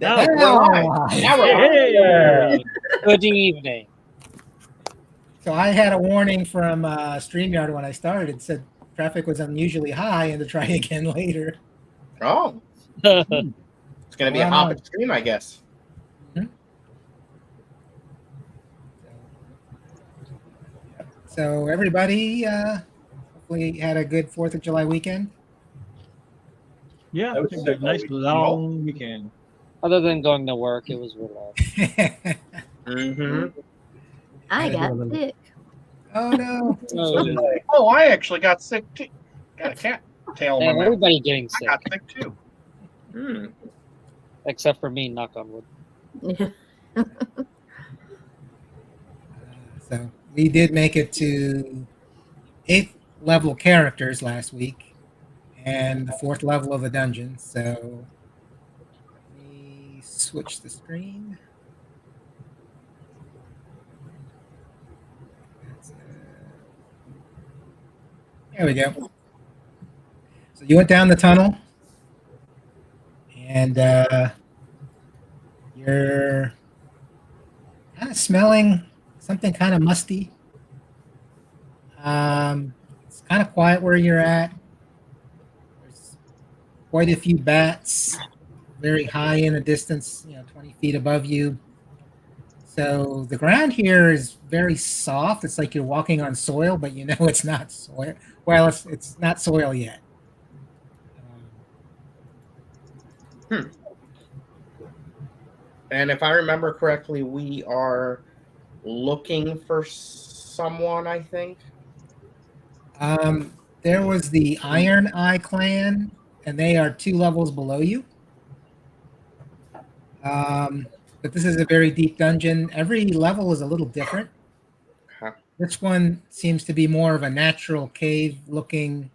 Now Now we're we're live. live. Now we're live. Hey, good evening. So I had a warning from StreamYard when I started. It said traffic was unusually high and to try again later. Oh, Well, it's going to be a hopping stream, I guess. Mhm. So everybody hopefully had a good 4th of July weekend. Yeah, That was it was a nice long weekend. Other than going to work, it was relaxed. Mm-hmm. I Gotta do a got little- sick. Oh no. So did I. Oh, I actually got sick too. Got a cat tail in my And mouth. everybody getting I sick, got sick too. Mm. except for me, knock on wood. So we did make it to 8th level characters last week and the 4th level of the dungeon. So let me switch the screen. There we go. So you went down the tunnel, and you're kind of smelling something kind of musty. It's kind of quiet where you're at. There's quite a few bats, very high in the distance, 20 feet above you. So the ground here is very soft. It's like you're walking on soil, but it's not soil. Well, it's not soil yet. And if I remember correctly, we are looking for someone, I think. There was the Iron Eye clan, and they are 2 levels below you. But this is a very deep dungeon. Every level is a little different. Huh. This one seems to be more of a natural cave-looking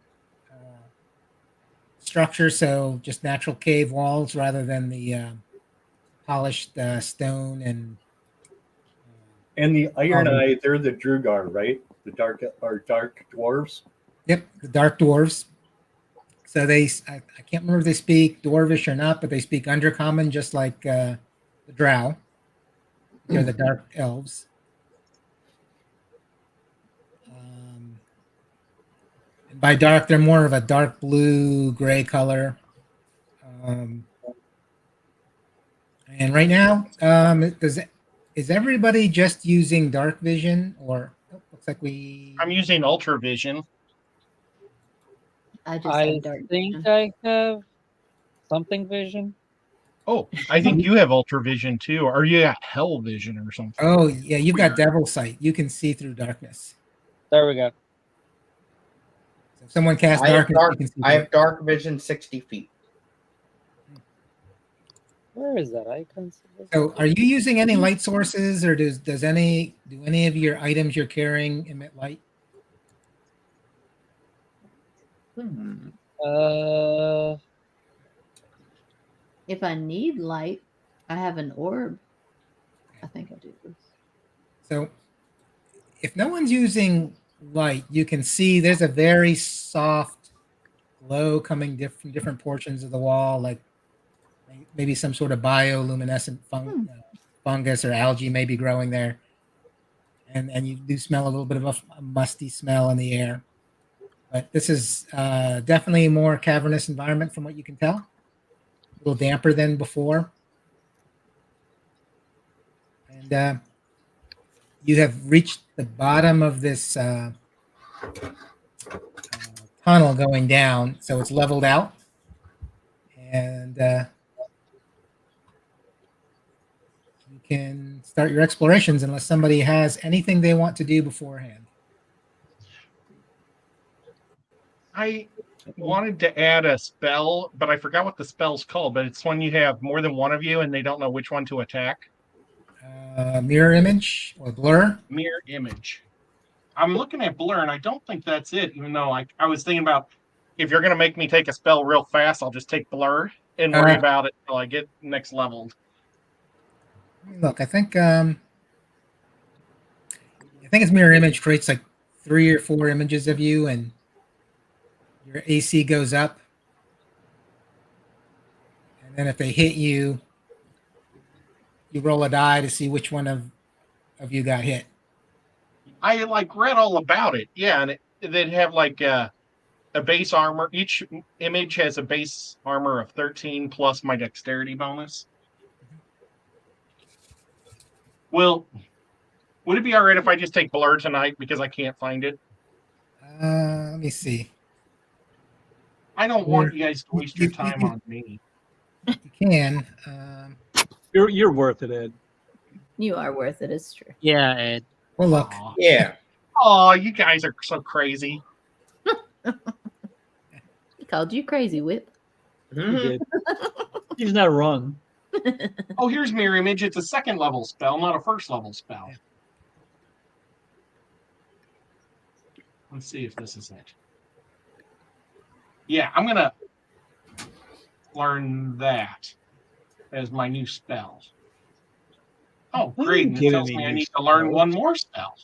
structure, so just natural cave walls rather than the polished stone and. And the Iron Um, Eye, they're the Drugar, right? The dark dwarves. Yep, the dark dwarves. So I can't remember if they speak Dwarvish or not, but they speak Undercommon just like the Drow. They're the dark elves. And by dark, they're more of a dark blue, gray color. And right now, is everybody just using dark vision, or looks like I'm using Ultra Vision. I just I have dark think vision. I have something vision. Oh, I think you have Ultra Vision too, or you got Hell Vision or something. Oh yeah, you've got Devil Sight. You can see through darkness. There we go. So if someone casts darkness, you can see. I have dark vision 60 feet. Where is that icon? So, are you using any light sources, or do any of your items you're carrying emit light? If I need light, I have an orb. I think I do. So, if no one's using light, you can see there's a very soft glow coming from different portions of the wall, like maybe some sort of bioluminescent fungus or algae may be growing there. And you do smell a little bit of a musty smell in the air. But this is definitely a more cavernous environment from what you can tell. A little damper than before. And you have reached the bottom of this tunnel going down, so it's leveled out. And you can start your explorations unless somebody has anything they want to do beforehand. I wanted to add a spell, but I forgot what the spell's called. But it's when you have more than one of you and they don't know which one to attack. Mirror image or blur? Mirror image. I'm looking at blur, and I don't think that's it. Even though I was thinking about if you're going to make me take a spell real fast, I'll just take blur and worry about it till I get next leveled. Look, I think it's mirror image creates like 3 or 4 images of you, and your AC goes up. And then if they hit you, you roll a die to see which one of you got hit. I like read all about it. Yeah, and they'd have like a base armor. Each image has a base armor of 13 plus my dexterity bonus. Well, would it be all right if I just take Blur tonight because I can't find it? Let me see. I don't want you guys to waste your time on me. You can. You're worth it, Ed. You are worth it. It's true. Yeah, Ed. Well, look. Aw. Yeah. Oh, you guys are so crazy. He called you crazy, Whip. He Mhm. did. He's not wrong. Oh, here's Mirror Image. It's a second level spell, not a first level spell. Let's see if this is it. Yeah, I'm going to learn that as my new spell. Oh, I great. didn't And it get tells any me I new need to learn spells. one more spell.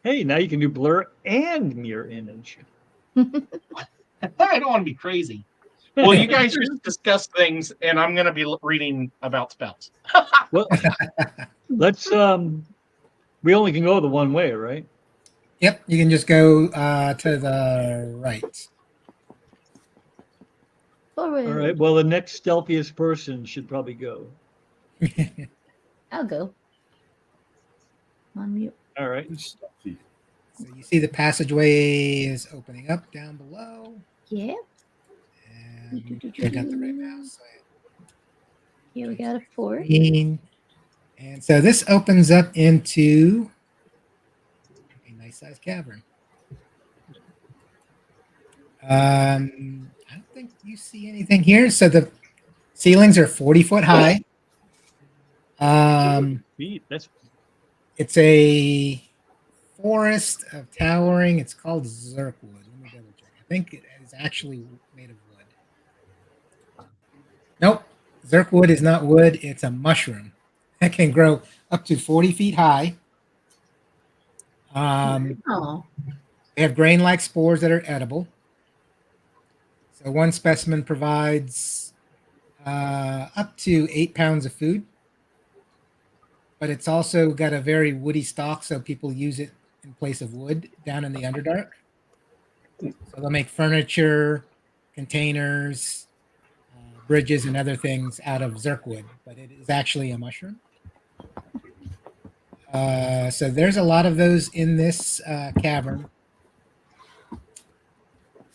Hey, now you can do blur and mirror image. I don't want to be crazy. Well, you guys just discuss things, and I'm going to be reading about spells. Well, let's we only can go the one way, right? Yep, you can just go to the right. Forward. All right. Well, the next stealthiest person should probably go. I'll go. On mute. All right. Stuffy. So you see the passageway is opening up down below. Yeah. And I got the right mouse. Here we got a fort. And so this opens up into a nice sized cavern. I don't think you see anything here. So the ceilings are 40 foot high. Feet. That's It's a forest of towering. It's called Zerkwood. Let me double check. I think it is actually made of wood. Nope. Zerkwood is not wood. It's a mushroom that can grow up to 40 feet high. Oh, They have grain-like spores that are edible. So one specimen provides up to 8 pounds of food. But it's also got a very woody stalk, so people use it in place of wood down in the Underdark. So they'll make furniture, containers, bridges, and other things out of Zerkwood, but it is actually a mushroom. So there's a lot of those in this cavern,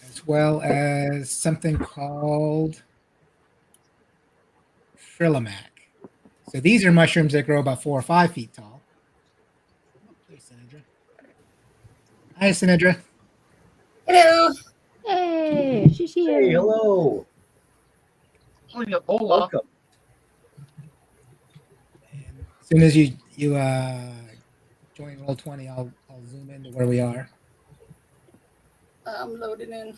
as well as something called Trillimac. So these are mushrooms that grow about 4 or 5 feet tall. Hey, Sinedra. Hi, Sinedra. Hello. hey, she's here. Hey, hello. Hola. Welcome. And as soon as you join Roll20, I'll zoom into where we are. I'm loading in.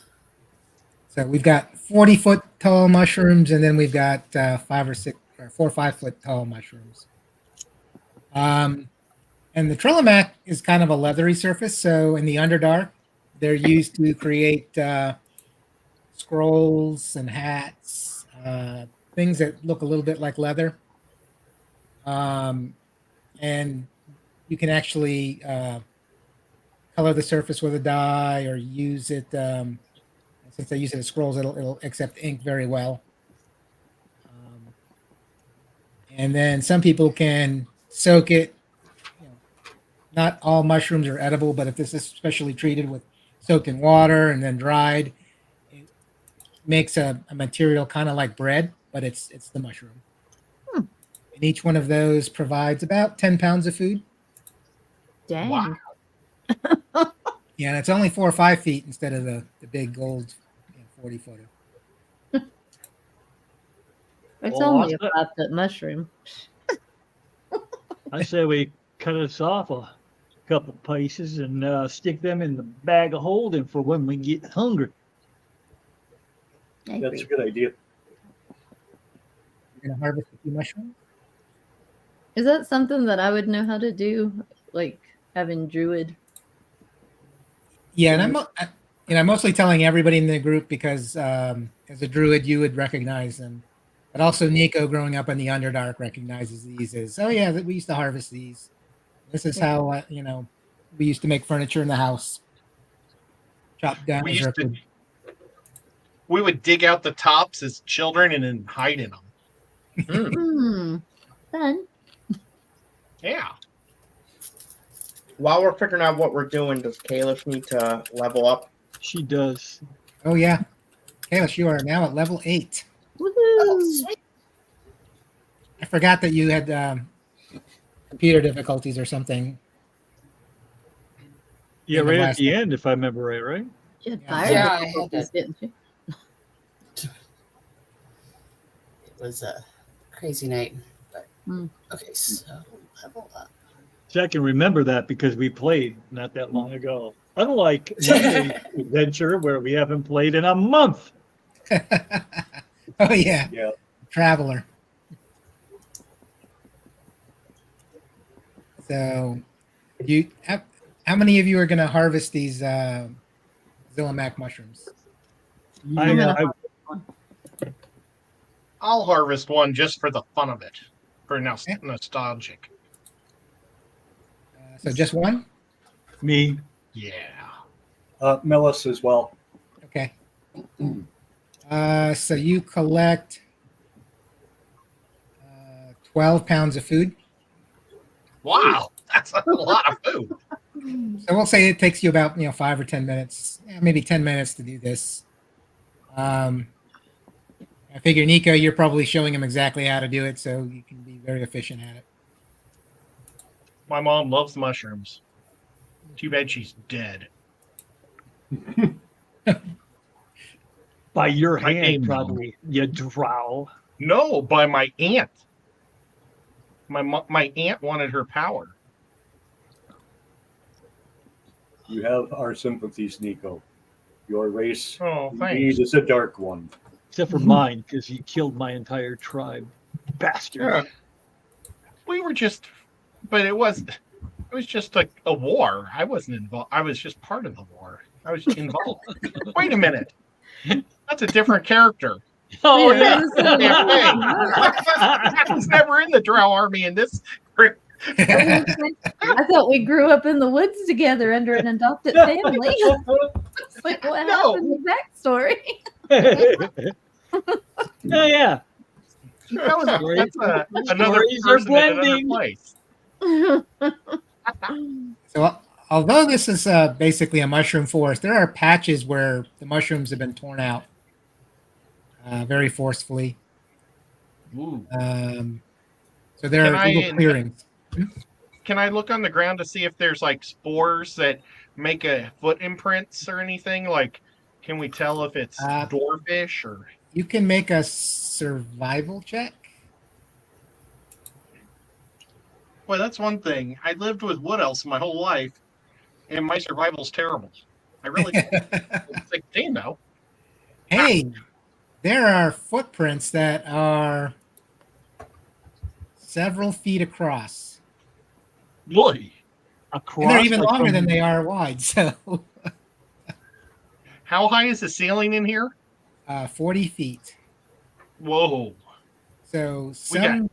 So we've got 40-foot tall mushrooms, and then we've got 5 or 6 or 4 or 5 foot tall mushrooms. And the Trillimac is kind of a leathery surface. So in the Underdark, they're used to create scrolls and hats, things that look a little bit like leather. And you can actually color the surface with a dye or use it. Since they use it as scrolls, it'll accept ink very well. And then some people can soak it. You know, not all mushrooms are edible, but if this is specially treated with soaked in water and then dried, it makes a material kind of like bread, but it's the mushroom. And each one of those provides about 10 pounds of food. Dang. Wow. Yeah, and it's only 4 or 5 feet instead of the big gold 40 footer. It's Well, only a what's 5 foot mushroom. I say we cut us off a couple pieces and stick them in the bag of holding for when we get hungry. I That's agree. a good idea. You're gonna harvest a few mushrooms. Is that something that I would know how to do? Like having druid? Yeah, and I'm mostly telling everybody in the group because as a druid you would recognize them. But also Nico, growing up in the Underdark, recognizes these as, oh yeah, we used to harvest these. This is how we used to make furniture in the house. Chop down We as used to- wood. We would dig out the tops as children and then hide in them. Fun. Yeah. While we're figuring out what we're doing, does Kalish need to level up? She does. Oh yeah, Kalish, you are now at level 8. Woohoo! I forgot that you had computer difficulties or something. Yeah, In the right at last the end, if I remember right? She had Yeah. fire Yeah, I had difficulties, that. didn't she? It was a crazy night. But Hmm. okay, so level up. So I can remember that because we played not that long ago. Unlike Monday's adventure where we haven't played in a month. Oh yeah, Yeah. Traveler. So, how many of you are going to harvest these Zillimac mushrooms? I I'll harvest one just for the fun of it. For nostalgic. So just one? me. Yeah. Millis as well. Okay. So you collect 12 pounds of food. Wow. That's a lot of food. So we'll say it takes you about 5 or 10 minutes, maybe 10 minutes to do this. I figure Nico, you're probably showing him exactly how to do it, so you can be very efficient at it. My mom loves mushrooms. Too bad she's dead. By your My hand, name, probably. You drow. No, by my aunt. My aunt wanted her power. You have our sympathies, Nico. Your race Oh, indeed thanks. is a dark one. Except for mine, because he killed my entire tribe. Bastard. Yeah. We were just, but it was just like a war. I wasn't involved. I was just part of the war. I was involved. Wait a minute. That's a different character. Oh, Yeah. yeah. I was never in the Drow army in this. I thought we grew up in the woods together under an adopted family. It's like, what No. happened in the backstory? Oh, yeah. That's another Stories are person in another blending. place. So although this is basically a mushroom forest, there are patches where the mushrooms have been torn out very forcefully. Ooh. So there Can are I- little clearings. Can I look on the ground to see if there's like spores that make a foot imprints or anything? Like, can we tell if it's dwarfish or? You can make a survival check. Well, that's one thing. I lived with wood elves my whole life, and my survival's terrible. I really it's like they know. Hey, there are footprints that are several feet across. Really? And they're even like longer from- than they are wide. So How high is the ceiling in here? 40 feet. Whoa. So We got- some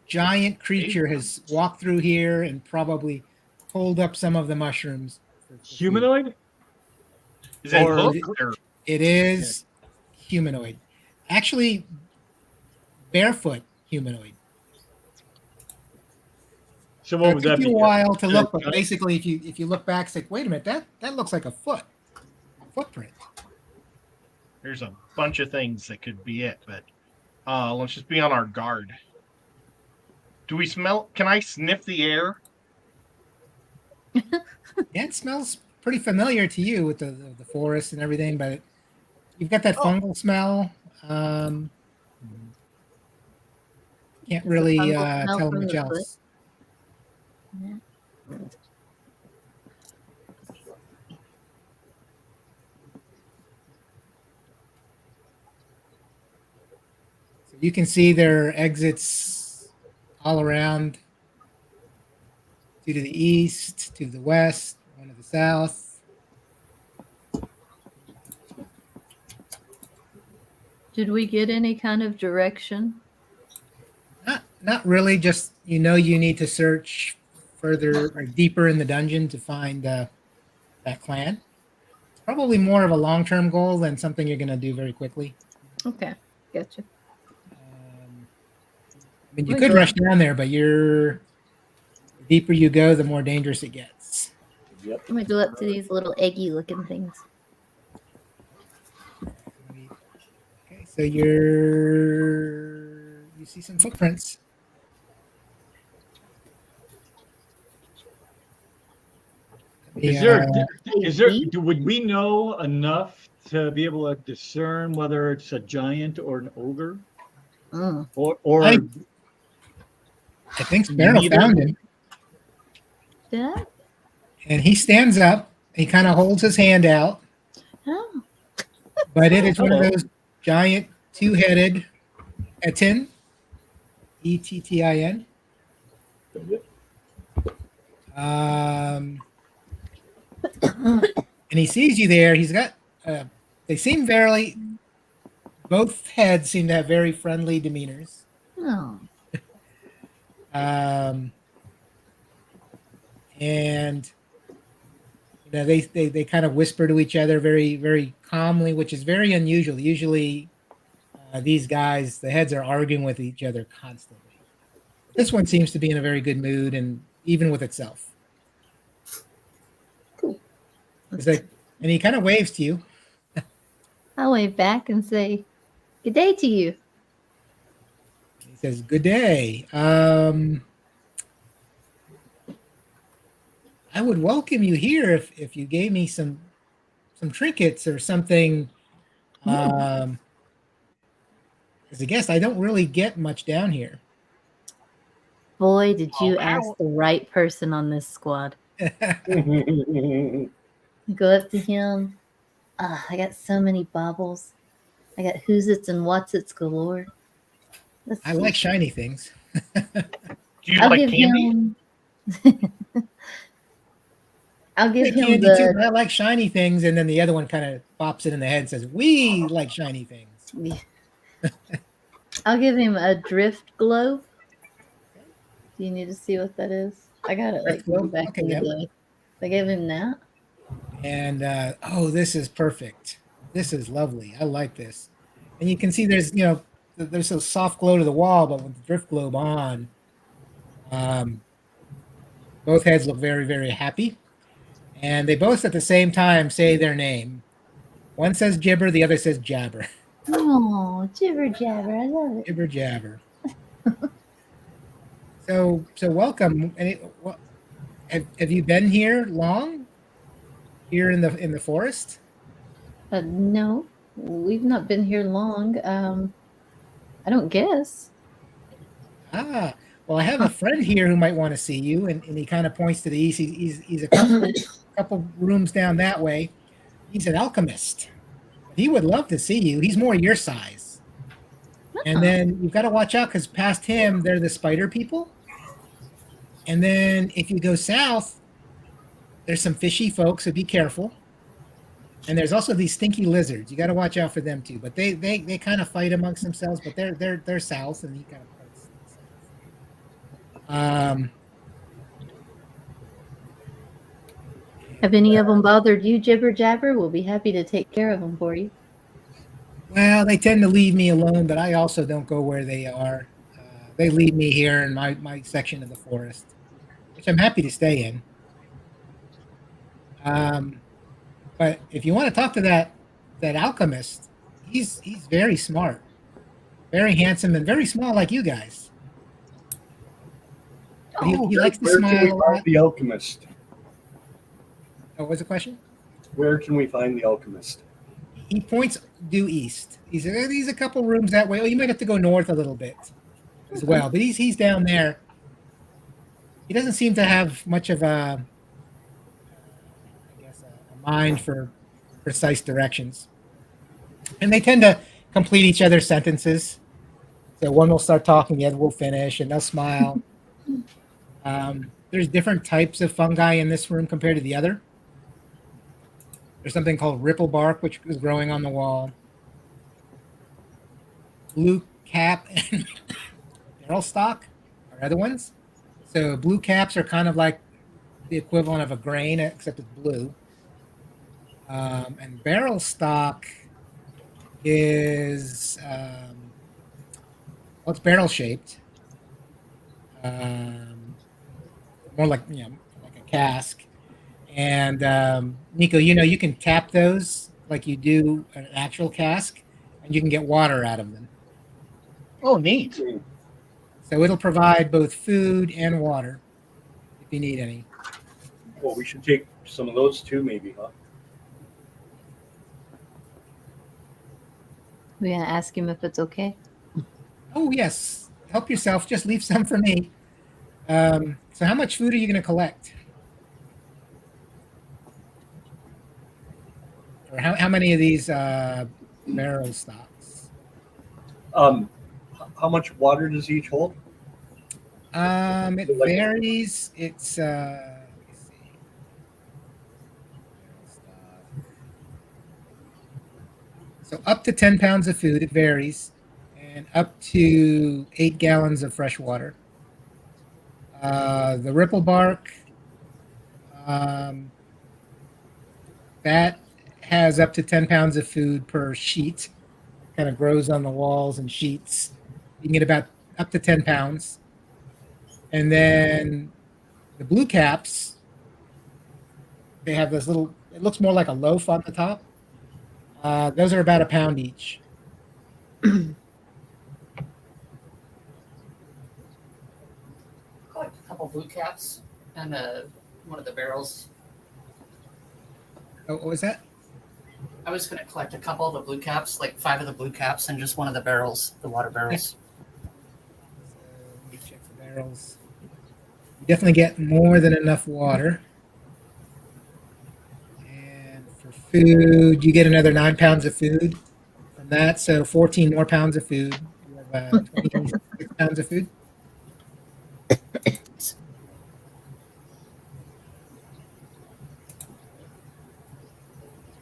giant creature has walked through here and probably pulled up some of the mushrooms. for food. Humanoid? Is it Or- hooked or It is humanoid. Actually, barefoot humanoid. So So what it would took that you be? a while to look, but giant- basically, if you look back, it's like, wait a minute, that looks like a footprint. there's a bunch of things that could be it, but let's just be on our guard. Do we smell? Can I sniff the air? Yeah, it smells pretty familiar to you with the forest and everything, but you've got that fungal smell. Can't really fungal smell tell from much the else. Yeah. So you can see there are exits all around. Two to the east, to the west, one to the south. Did we get any kind of direction Not really. Just you need to search further or deeper in the dungeon to find that clan. It's probably more of a long-term goal than something you're going to do very quickly. Okay, gotcha. I mean, you could rush down there, but the deeper you go, the more dangerous it gets. Yep. I'm gonna go up to these little eggy looking things. Okay, so you see some footprints. Is there, would we know enough to be able to discern whether it's a giant or an ogre? Or I think Sparrow neither? found him. Yeah. And he stands up. He kind of holds his hand out. Oh. But it is one of those giant two-headed Ettin. Ettin. And he sees you there. He's got, they seem both heads seem to have very friendly demeanors. Oh. And they kind of whisper to each other very, very calmly, which is very unusual. Usually these guys, the heads are arguing with each other constantly. This one seems to be in a very good mood, and even with itself. Cool. It's like, and he kind of waves to you. I'll wave back and say, "Good day to you." He says, "Good day. I would welcome you here if you gave me some trinkets or something. As a guest, I don't really get much down here." Boy, did you ask the right person on this squad. Go up to him. I got so many baubles. I got who's its and what's its galore. I like shiny things. Do you I'll like give candy? him. I'll give him Candy too. the. I like shiny things, and then the other one kind of pops it in the head and says, "We like shiny things." I'll give him a drift globe. Do you need to see what that is? I got it like Drift globe? back in the day. I gave him that. And this is perfect. This is lovely. I like this. And you can see there's a soft glow to the wall, but with the drift globe on, both heads look very, very happy. And they both at the same time say their name. One says Gibber, the other says Jabber. Oh, jibber jabber! I love it. Gibber Jabber. So welcome. And have you been here long? Here in the forest? No, we've not been here long. I don't guess. Well, I have a friend here who might want to see you, and he kind of points to the east. He's a couple rooms down that way. He's an alchemist. He would love to see you. He's more your size. And then you've got to watch out because past him, they're the spider people. And then if you go south, there's some fishy folks, so be careful. And there's also these stinky lizards. You got to watch out for them too. But they kind of fight amongst themselves. But they're south, and he kind of fights south. Have any of them bothered you, jibber jabber? We'll be happy to take care of them for you. Well, they tend to leave me alone, but I also don't go where they are. They leave me here in my section of the forest, which I'm happy to stay in. But if you want to talk to that alchemist, he's very smart, very handsome, and very small like you guys. But he likes to Where can smile we a find lot. the alchemist? What was the question? Where can we find the alchemist? He points due east. He's a couple rooms that way. Oh, you might have to go north a little bit as well. But he's down there. He doesn't seem to have much of a mind for precise directions. And they tend to complete each other's sentences. So one will start talking, the other will finish, and they'll smile. There's different types of fungi in this room compared to the other. There's something called ripple bark, which is growing on the wall. Blue cap and barrel stock. other ones. So blue caps are kind of like the equivalent of a grain, except it's blue. And barrel stock is well, it's barrel shaped, more like like a cask. And Nico, you can tap those like you do an actual cask, and you can get water out of them. Oh, neat. So it'll provide both food and water if you need any. Well, we should take some of those too, maybe, huh? We're gonna ask him if it's okay. Oh yes, help yourself. Just leave some for me. So how much food are you going to collect? Or how many of these barrel stocks? How much water does each hold? It varies. It's let me see. So up to 10 pounds of food, it varies, and up to 8 gallons of fresh water. The ripple bark, that has up to 10 pounds of food per sheet. Kind of grows on the walls and sheets. You can get about up to 10 pounds. And then the blue caps, they have this little, it looks more like a loaf on the top. Those are about a pound each. Collect a couple blue caps and one of the barrels. Oh, what was that? I was going to collect a couple of the blue caps, like 5 of the blue caps, and just one of the barrels, the water barrels. So let me check the barrels. You definitely get more than enough water. And for food, you get another 9 pounds of food from that. So 14 more pounds of food. You have 26 pounds of food.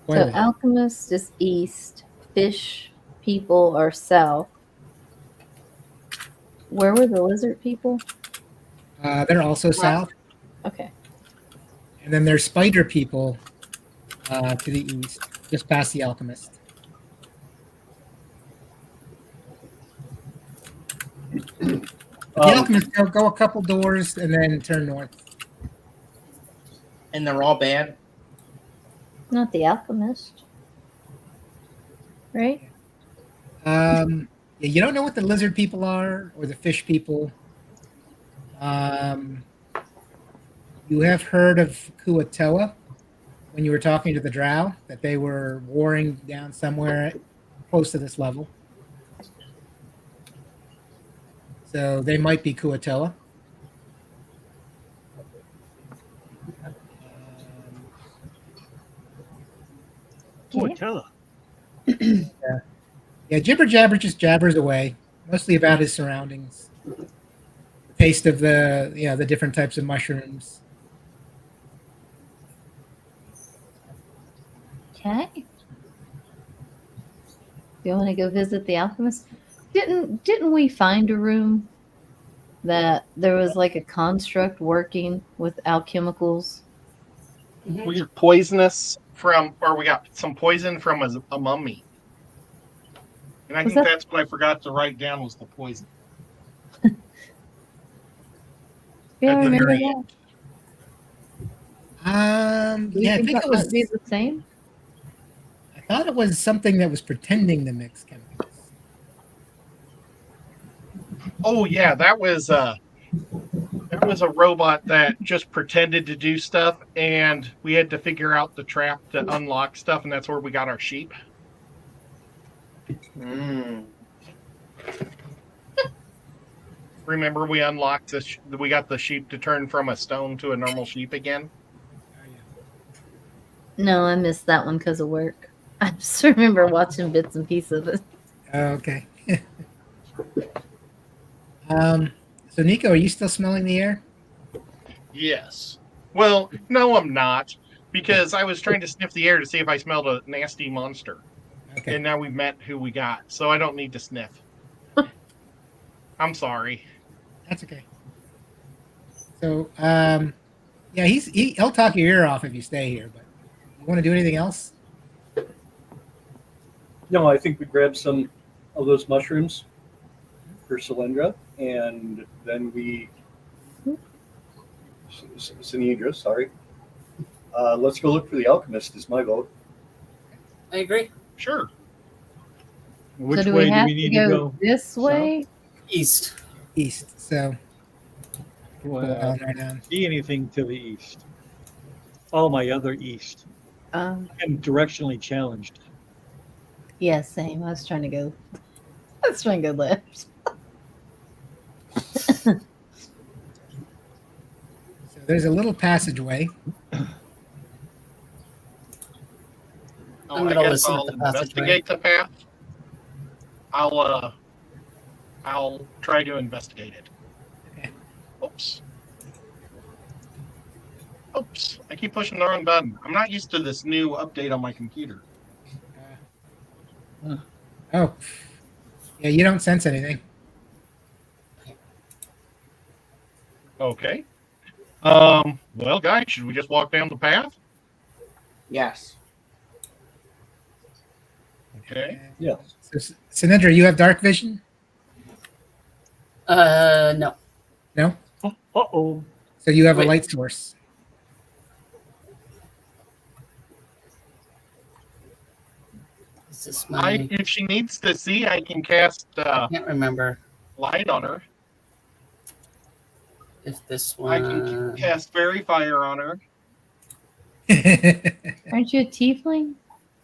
So alchemist is east, fish people are south. Where were the lizard people? They're also south. Okay. And then there's spider people to the east, just past the alchemist. The alchemist, go a couple doors and then turn north. And they're all bad? Not the alchemist. Right? Yeah, you don't know what the lizard people are or the fish people. You have heard of Kuatoa when you were talking to the drow, that they were warring down somewhere close to this level. So they might be Kuatoa. Tell Yeah, Jibber Jabber just jabbers away, mostly about his surroundings. The taste of the different types of mushrooms. Okay. You want to go visit the alchemist? Didn't we find a room that there was like a construct working with alchemicals? We got poisonous from, or we got some poison from a mummy. And I Was think that- that's what I forgot to write down was the poison. Yeah, I At the remember very that. Yeah, I think that it might was. be the same. I thought it was something that was pretending to mix chemicals. Oh yeah, that was a robot that just pretended to do stuff, and we had to figure out the trap to unlock stuff, and that's where we got our sheep. Mm. Remember, we unlocked we got the sheep to turn from a stone to a normal sheep again. No, I missed that one because of work. I just remember watching bits and pieces of it. Okay. So Nico, are you still smelling the air? Yes. Well, no, I'm not, because I was trying to sniff the air to see if I smelled a nasty monster. Okay. And now we've met who we got, so I don't need to sniff. I'm sorry. That's okay. So, yeah, he'll talk your ear off if you stay here. But you want to do anything else? No, I think we grab some of those mushrooms for Cylindra, and then we Sinedra, sorry. Let's go look for the alchemist. Is my vote. I agree. Sure. Which so do way we have do we need to to go go? this way? East. East. So, Well, down right down. see anything to the east? Oh, my other east. I'm directionally challenged. Yeah, same. I was trying to go left. So there's a little passageway. I'm I gonna guess listen I'll to the passageway. investigate the path. I'll try to investigate it. Okay. Oops. I keep pushing the wrong button. I'm not used to this new update on my computer. Oh, yeah, you don't sense anything. Okay. Well, guys, should we just walk down the path? Yes. Okay. Yes. So, Sinedra, you have dark vision? No. No? Uh-oh. So you have a Wait. light source. Is this my? If she needs to see, I can cast I can't remember light on her. if this I one. can cast fairy fire on her. Aren't you a tiefling?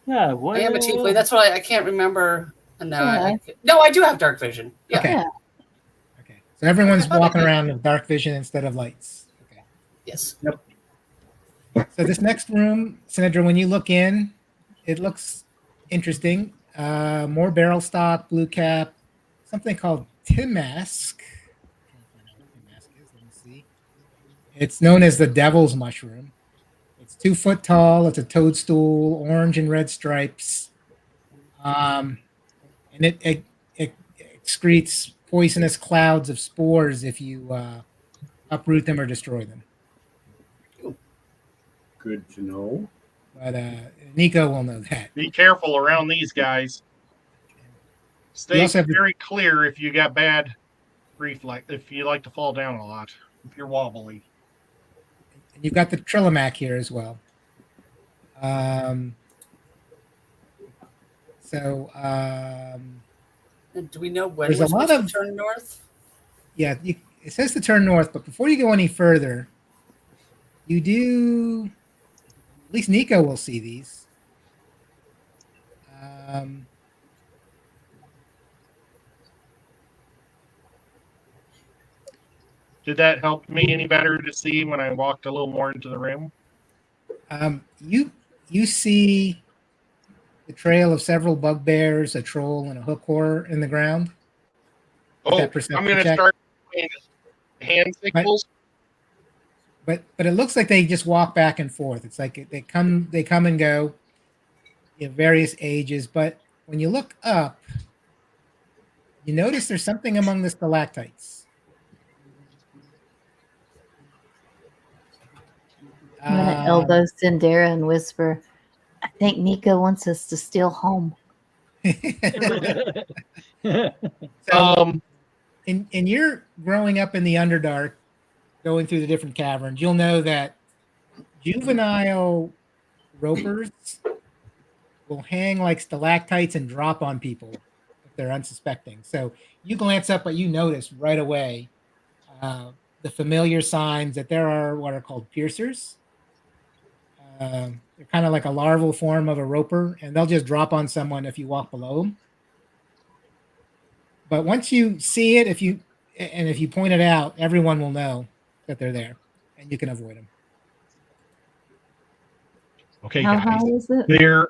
Yeah, I what? am a tiefling. That's why I can't remember. No, Yeah. no, I do have dark vision. Yeah. Okay. Yeah. Okay. So everyone's walking around with dark vision instead of lights. Okay. Yes. So this next room, Sinedra, when you look in, it looks interesting. More barrel stock, blue cap, something called Timask. Let me see. It's known as the devil's mushroom. It's 2 foot tall. It's a toadstool, orange and red stripes. And it excretes poisonous clouds of spores if you uproot them or destroy them. Good to know. But Nico will know that. Be careful around these guys. You Stay also have the- very clear if you got bad reflex. If you like to fall down a lot, if you're wobbly. And you've got the Trillimac here as well. And do we know when There's we're a lot supposed of- to turn north? Yeah, it says to turn north, but before you go any further, you do. At least Nico will see these. Did that help me any better to see when I walked a little more into the room? You see the trail of several bugbears, a troll, and a hook horror in the ground. Oh, that perception I'm going to check? start doing hand signals. But it looks like they just walk back and forth. It's like they come and go in various ages. But when you look up, you notice there's something among the stalactites. I'm gonna elbow Cindera and whisper, "I think Nico wants us to steal home." So, in your growing up in the Underdark, going through the different caverns, you'll know that juvenile ropers will hang like stalactites and drop on people if they're unsuspecting. So you glance up, but you notice right away the familiar signs that there are what are called piercers. They're kind of like a larval form of a roper, and they'll just drop on someone if you walk below them. But once you see it, if you point it out, everyone will know that they're there, and you can avoid them. Okay, How guys. high is it? There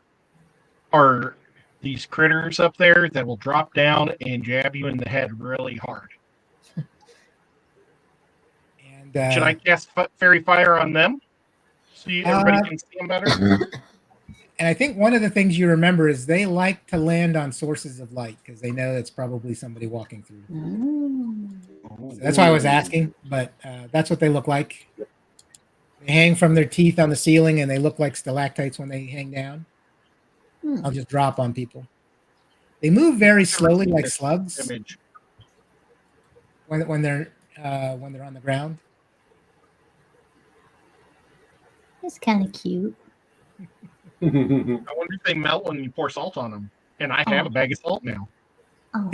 are these critters up there that will drop down and jab you in the head really hard. And Should I cast fairy fire on them so everybody can see them better? And I think one of the things you remember is they like to land on sources of light because they know that's probably somebody walking through. So that's why I was asking, but that's what they look like. They hang from their teeth on the ceiling, and they look like stalactites when they hang down. I'll just drop on people. They move very slowly, like slugs, Image. when they're on the ground. It's kind of cute. I wonder if they melt when you pour salt on them. And I have a bag of salt now. Oh,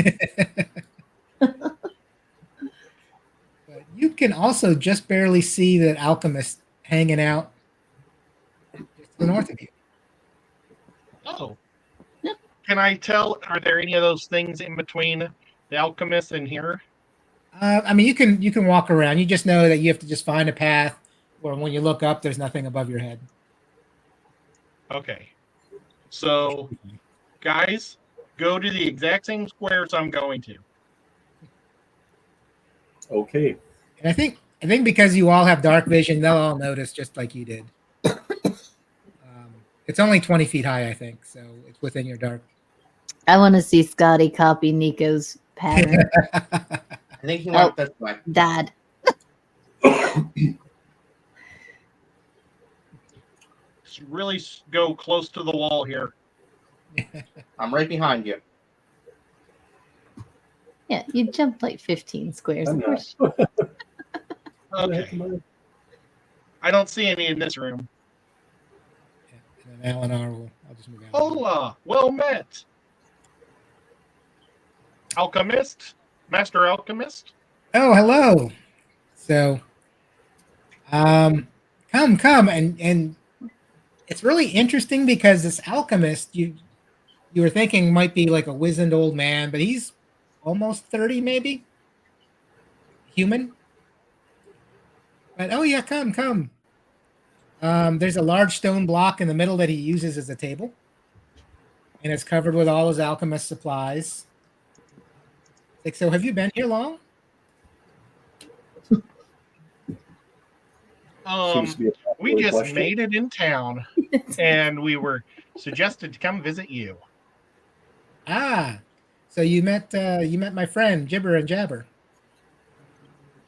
But you can also just barely see the alchemist hanging out just to the north of you. Oh. Yep. Can I tell? Are there any of those things in between the alchemist and here? I mean, you can walk around. You just know that you have to just find a path where when you look up, there's nothing above your head. Okay. So, guys, go to the exact same squares I'm going to. Okay. And I think because you all have dark vision, they'll all notice just like you did. It's only 20 feet high, I think, so it's within your dark. I want to see Scotty copy Nico's pattern. I think he went this way. Dad. Just really go close to the wall here. I'm right behind you. Yeah, you jumped like 15 squares. I'm Of course. Okay. I don't see any in this room. And then Alan R I'll just move out. Hola, well met. Alchemist, Master Alchemist. Oh, hello. So, come, and it's really interesting because this alchemist you were thinking might be like a wizened old man, but he's almost 30, maybe. Human. But oh yeah, come. There's a large stone block in the middle that he uses as a table, and it's covered with all his alchemist supplies. Like, so have you been here long? We just made it in town, and we were suggested to come visit you. Ah, so you met my friend Gibber and Jabber.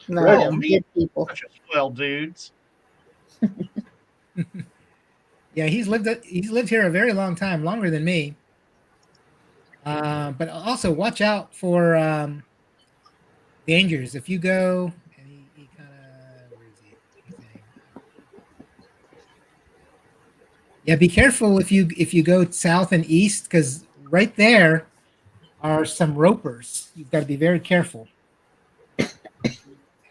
No, Oh, good people. Such a swell dudes. Yeah, he's lived here a very long time, longer than me. But also watch out for dangers. If you go, and he kind of, where is he? Yeah, be careful if you go south and east, because right there are some ropers. You've got to be very careful.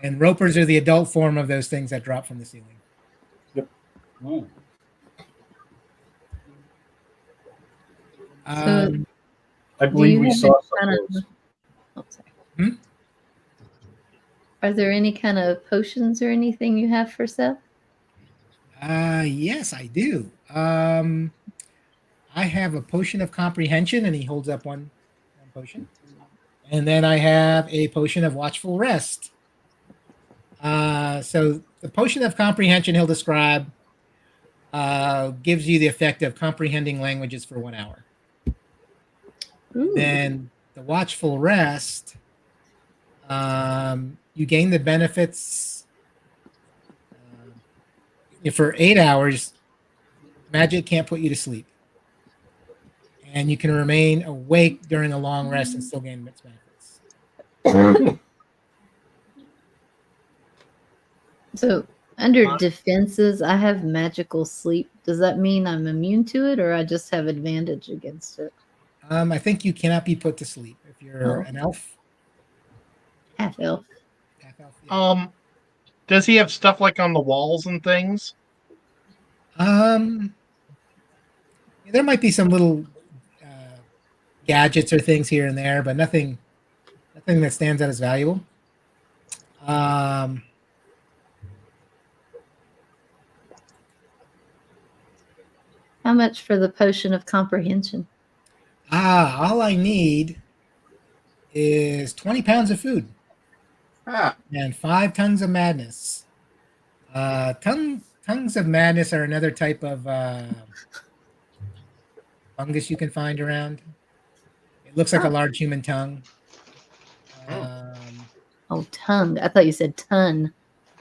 And ropers are the adult form of those things that drop from the ceiling. Oh. I believe we saw some of those. Oh, sorry. Hmm? Are there any kind of potions or anything you have for sale? Yes, I do. I have a potion of comprehension, and he holds up one potion. And then I have a potion of watchful rest. So the potion of comprehension he'll describe gives you the effect of comprehending languages for 1 hour. Then the watchful rest, you gain the benefits for 8 hours. Magic can't put you to sleep, and you can remain awake during a long rest and still gain its benefits. So under defenses, I have magical sleep. Does that mean I'm immune to it, or I just have advantage against it? I think you cannot be put to sleep if you're an elf. Half elf. Half elf. Yeah. Does he have stuff like on the walls and things? There might be some little gadgets or things here and there, but nothing that stands out as valuable. How much for the potion of comprehension? All I need is 20 pounds of food and 5 tons of madness. Tongues of madness are another type of fungus you can find around. It looks like a large human tongue. Oh, tongue. I thought you said ton.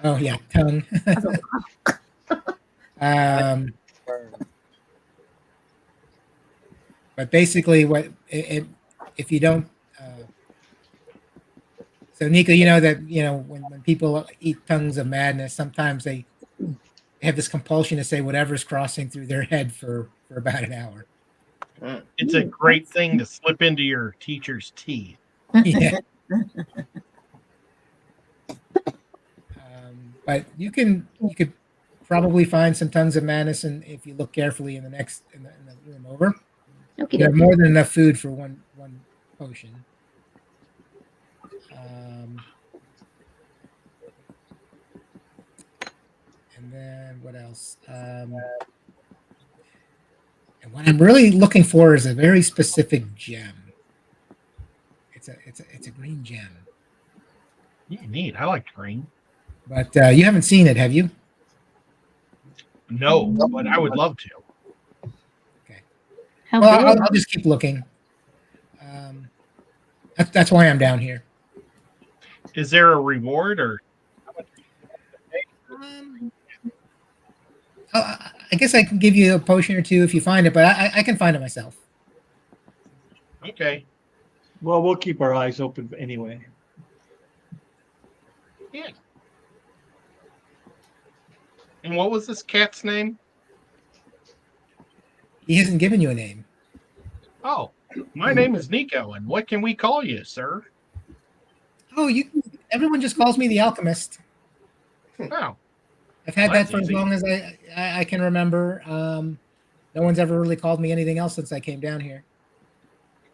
Oh yeah, tongue. I was like, um, but basically, if you don't, so Nico, you know that when people eat tongues of madness, sometimes they have this compulsion to say whatever's crossing through their head for about an hour. It's a great thing to slip into your teacher's teeth. Yeah. But you could probably find some tongues of madness, and if you look carefully in the room over, okay, you have more than enough food for one potion. And then what else? And what I'm really looking for is a very specific gem. It's a green gem. Neat. I like green. But you haven't seen it, have you? No, but I would love to. Okay. How Well, big? I'll just keep looking. That's why I'm down here. Is there a reward or? I guess I can give you a potion or two if you find it, but I can find it myself. Okay. Well, we'll keep our eyes open anyway. Yeah. And what was this cat's name? He hasn't given you a name. Oh, my name is Nico, and what can we call you, sir? Oh, everyone just calls me the alchemist. Oh, I've had Well, that for that's as long as I can remember. No one's ever really called me anything else since I came down here.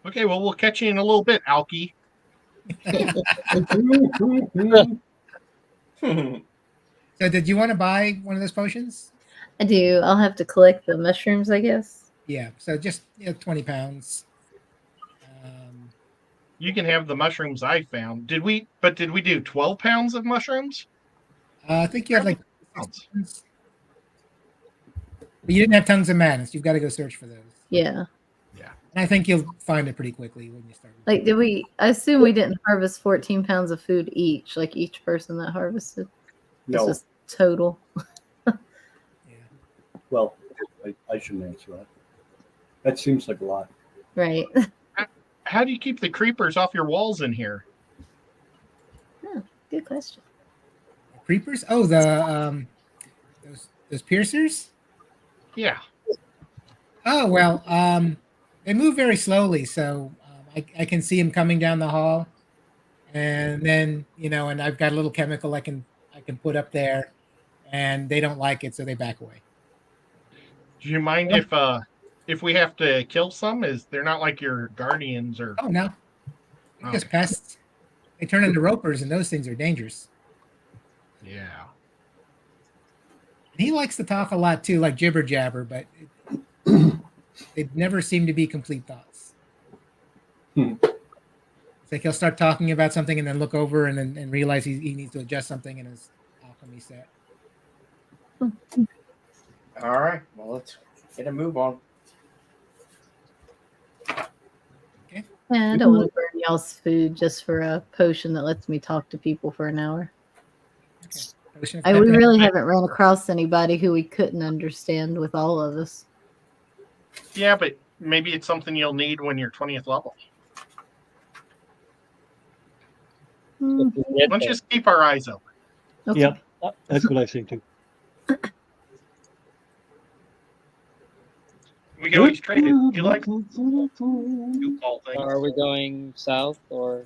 okay. Well, we'll catch you in a little bit, Alki. So did you want to buy one of those potions? I do. I'll have to collect the mushrooms, I guess. Yeah, so just 20 pounds. You can have the mushrooms I found. Did we do 12 pounds of mushrooms? I think you had like 6 Pounds. pounds. But you didn't have tongues of madness. You've got to go search for those. Yeah. And I think you'll find it pretty quickly when you start. Like, I assume we didn't harvest 14 pounds of food each, like each person that harvested. This No. was total. Yeah. Well, I shouldn't answer that. That seems like a lot. Right. How do you keep the creepers off your walls in here? Good question. Creepers? Oh, the those piercers? Yeah. Oh well, they move very slowly, so I can see them coming down the hall, and then and I've got a little chemical I can put up there, and they don't like it, so they back away. Do you mind if we have to kill some? They're not like your guardians or? Oh no, they're just Okay. pests. They turn into ropers, and those things are dangerous. Yeah. And he likes to talk a lot too, like jibber jabber, but they never seem to be complete thoughts. It's like he'll start talking about something and then look over and realize he needs to adjust something in his alchemy set. All right. Well, let's get a move on. Yeah, I don't want to burn y'all's food just for a potion that lets me talk to people for an hour. Potion of We temperament. really haven't ran across anybody who we couldn't understand with all of us. Yeah, but maybe it's something you'll need when you're 20th level. Hmm, Let's just keep our eyes open. okay. Yeah, that's what I think too. We can always trade it. You like you call things. Are we going south or?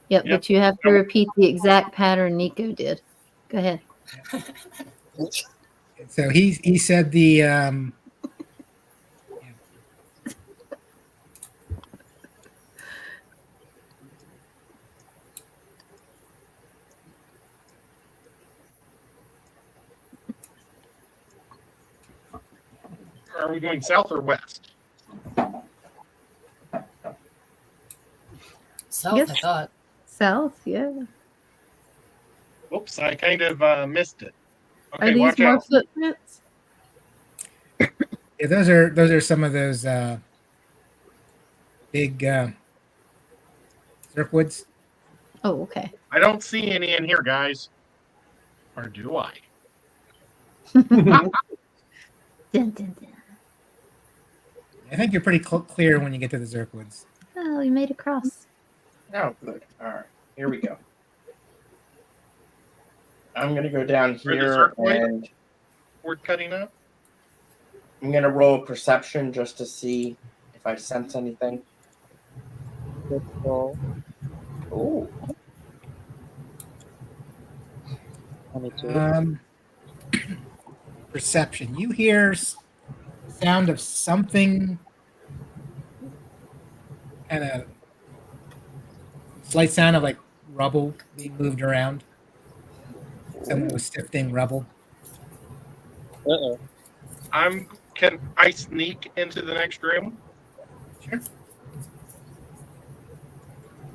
Yep, Yep. but you have to repeat the exact pattern Nico did. Go ahead. So he said the Are we going south or west? South, Yes. I thought. South, yeah. Oops, I kind of missed it. Are Okay, these watch more out. footprints? yeah, those are some of those big Zerkwoods. Oh, okay. I don't see any in here, guys. Or do I? Dun, dun, dun. I think you're pretty clear when you get to the Zerkwoods. Oh, you made a cross. Oh, good. All right, here we go. I'm gonna go down Where the here circle is? and We're cutting up. I'm gonna roll a perception just to see if I sense anything. Good roll. Oh, 22. Perception. You hear sound of something, and a slight sound of like rubble being moved around. Someone was sifting rubble. Uh-oh. Can I sneak into the next room? Sure.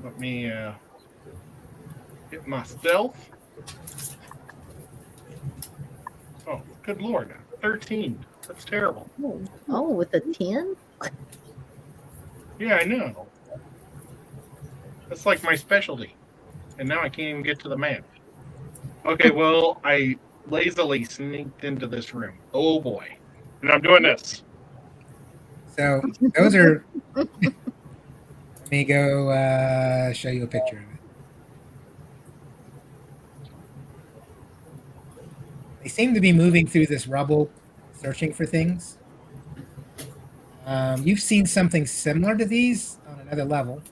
Let me get my stealth. Oh, good lord. 13. That's terrible. Oh, with a 10? Yeah, I know. That's like my specialty. And now I can't even get to the map. Okay, well, I lazily sneaked into this room. Oh boy. And I'm doing this. So those are. Let me go show you a picture of it. They seem to be moving through this rubble, searching for things. You've seen something similar to these on another level.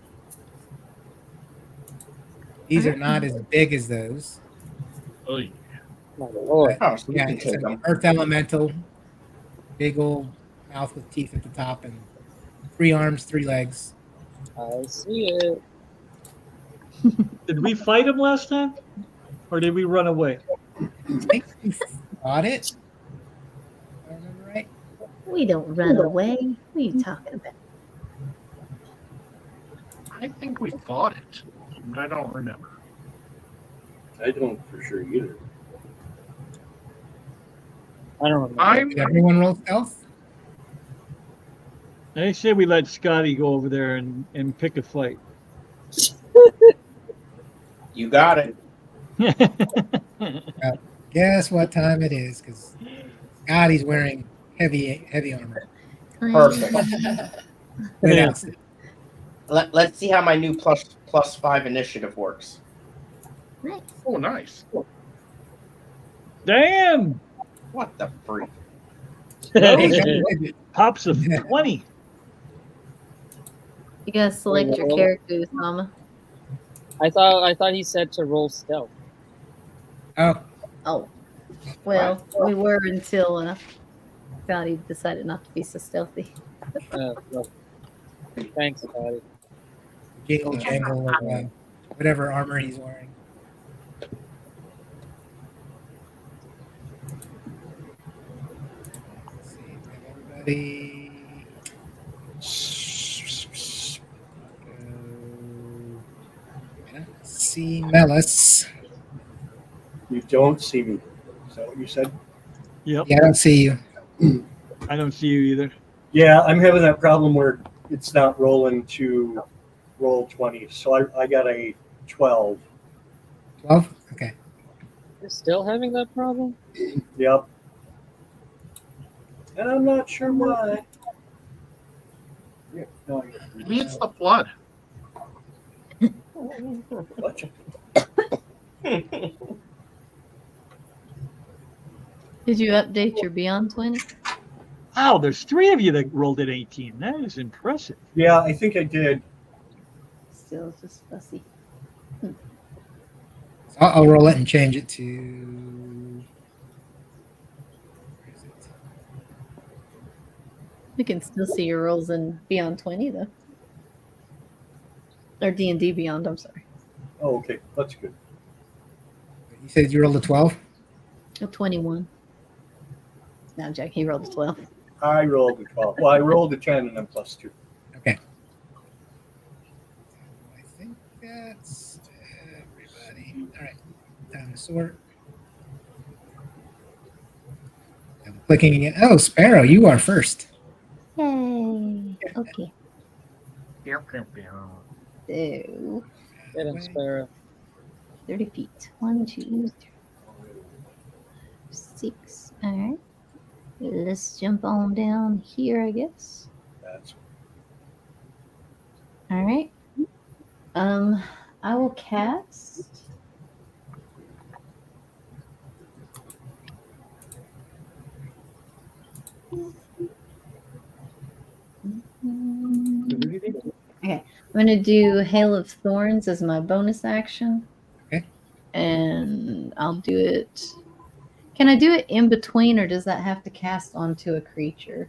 These are not as big as those. Oy. My lord. oh, so you Yeah, can it's take an them. earth elemental, big old mouth with teeth at the top, and 3 arms, 3 legs. I see it. Did we fight him last time? Or did we run away? I think you fought it. If I remember right. We don't run away. What are you talking about? I think we fought it, but I don't remember. I don't for sure either. I don't remember. I'm Did everyone roll stealth? I say we let Scotty go over there and pick a fight. You got it. Guess what time it is? Because Scotty's wearing heavy armor. Perfect. Good Yeah. outfit. Let's see how my new +5 initiative works. Nice. oh nice. Damn! What the freak? Pops of 20. You gotta select your character, Usama. I thought he said to roll stealth. Oh, Oh. Well, we were until Scotty decided not to be so stealthy. Well, thanks, buddy. jingle jangle of whatever armor he's wearing. Let's see, everybody. I don't see Melis. You don't see me. Is that what you said? Yep. Yeah, I don't see you. I don't see you either. Yeah, I'm having that problem where it's not rolling to roll 20. So I got a 12. 12? Okay. You're still having that problem? Yep. And I'm not sure why. Yeah, no, Maybe it's the flood. Gotcha. Did you update your Beyond 20? Wow, there's 3 of you that rolled at 18. That is impressive. Yeah, I think I did. Still just fussy. So I'll roll it and change it to. Where is it? You can still see your rolls in Beyond 20 though. Or D&D Beyond, I'm sorry. Oh, okay. That's good. You said you rolled a 12? A 21. No, Jack, he rolled a 12. I rolled a 12. Well, I rolled a 10 and then +2. Okay. I think that's everybody. All right. Time to sort. I'm clicking again. Oh, Sparrow, you are first. Yay. Okay. Pew, pew, pew. So, Get him, Sparrow. 30 feet. 1, 2, 3, 6. All right. Let's jump on down here, I guess. That's All right. I will cast. Okay, I'm going to do Hail of Thorns as my bonus action. Okay. And I'll do it. Can I do it in between, or does that have to cast onto a creature?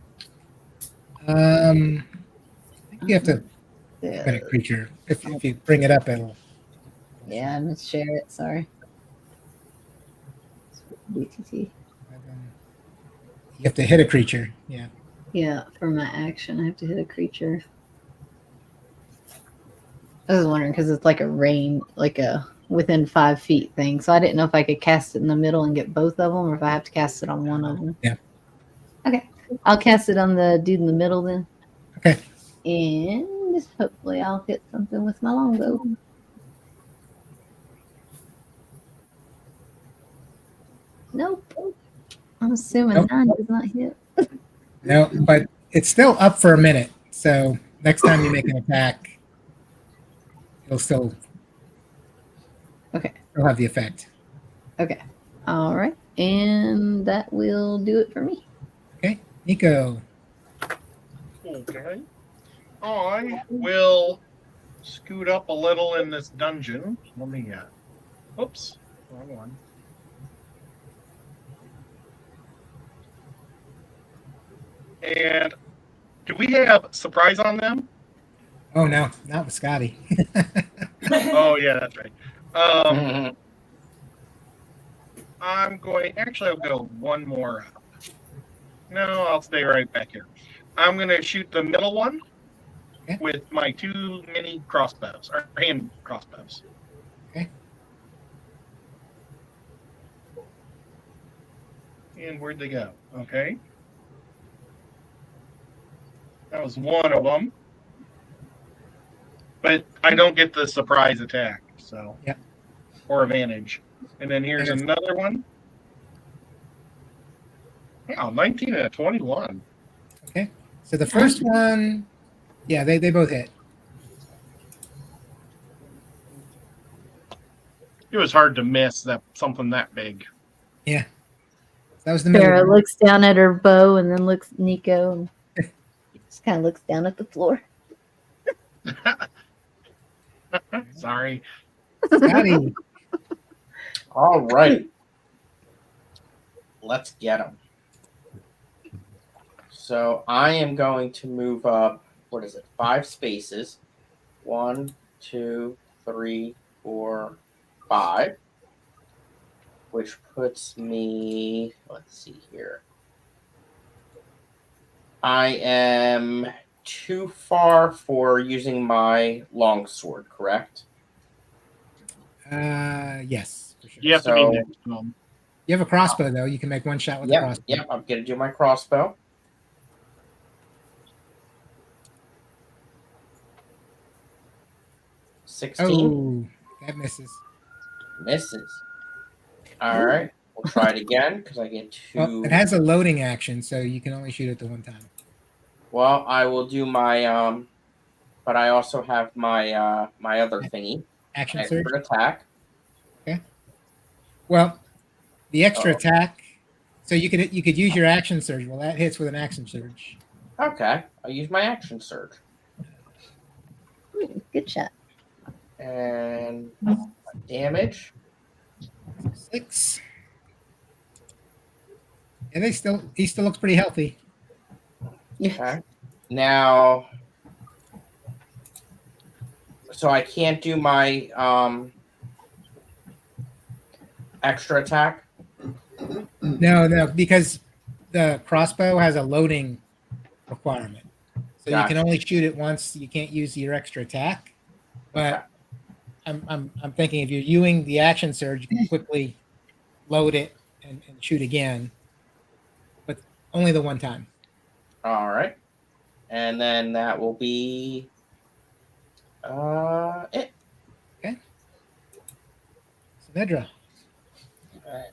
I think you have to Yeah, put a creature. If you bring it up, it'll. yeah, I'm going to share it. Sorry. BTT. You have to hit a creature. Yeah. Yeah, for my action, I have to hit a creature. I was wondering because it's like a range, like a within 5 feet thing. So I didn't know if I could cast it in the middle and get both of them, or if I have to cast it on one of them. Yeah. Okay, I'll cast it on the dude in the middle then. Okay. And hopefully I'll hit something with my longbow. Nope. I'm assuming Nope. 9 does not hit. No, but it's still up for a minute. So next time you make an attack, it'll still. Okay. It'll have the effect. Okay. All right. And that will do it for me. Okay, Nico. Okay. I will scoot up a little in this dungeon. Let me oops, wrong one. And do we have surprise on them? Oh no, not with Scotty. Oh yeah, that's right. I'm going. Actually, I'll go one more up. No, I'll stay right back here. I'm going to shoot the middle one with my 2 mini crossbows, or hand crossbows. Okay. And where'd they go? Okay. That was one of them. But I don't get the surprise attack, so. Yep. Or advantage. And then here's another one. Wow, 19 and a 21. Okay. So the first one, yeah, they both hit. It was hard to miss something that big. Yeah. That was the middle Sarah one. looks down at her bow and then looks at Nico and just kind of looks down at the floor. Sorry. Scotty. All right. Let's get them. So I am going to move up, 5 spaces. 1, 2, 3, 4, 5. Which puts me, let's see here. I am too far for using my longsword, correct? Yes. For sure. You have to be next to them. You have a crossbow though. You can make one shot with a crossbow. Yep, I'm gonna do my crossbow. Oh, that misses. Misses. All right, we'll try it again because I get 2. Well, it has a loading action, so you can only shoot it the one time. Well, I will do my but I also have my my other thingy. Action extra surge. attack. Okay. Well, the extra attack. So you could use your action surge. Well, that hits with an action surge. Okay, I'll use my action surge. Good shot. And damage. 6. And he still looks pretty healthy. Okay. Now, so I can't do my extra attack. No, because the crossbow has a loading requirement. So you can only shoot it once. You can't use your extra attack. But I'm thinking if you're using the action surge, you can quickly load it and shoot again. But only the one time. All right. And then that will be it. Okay. Nedra. All right.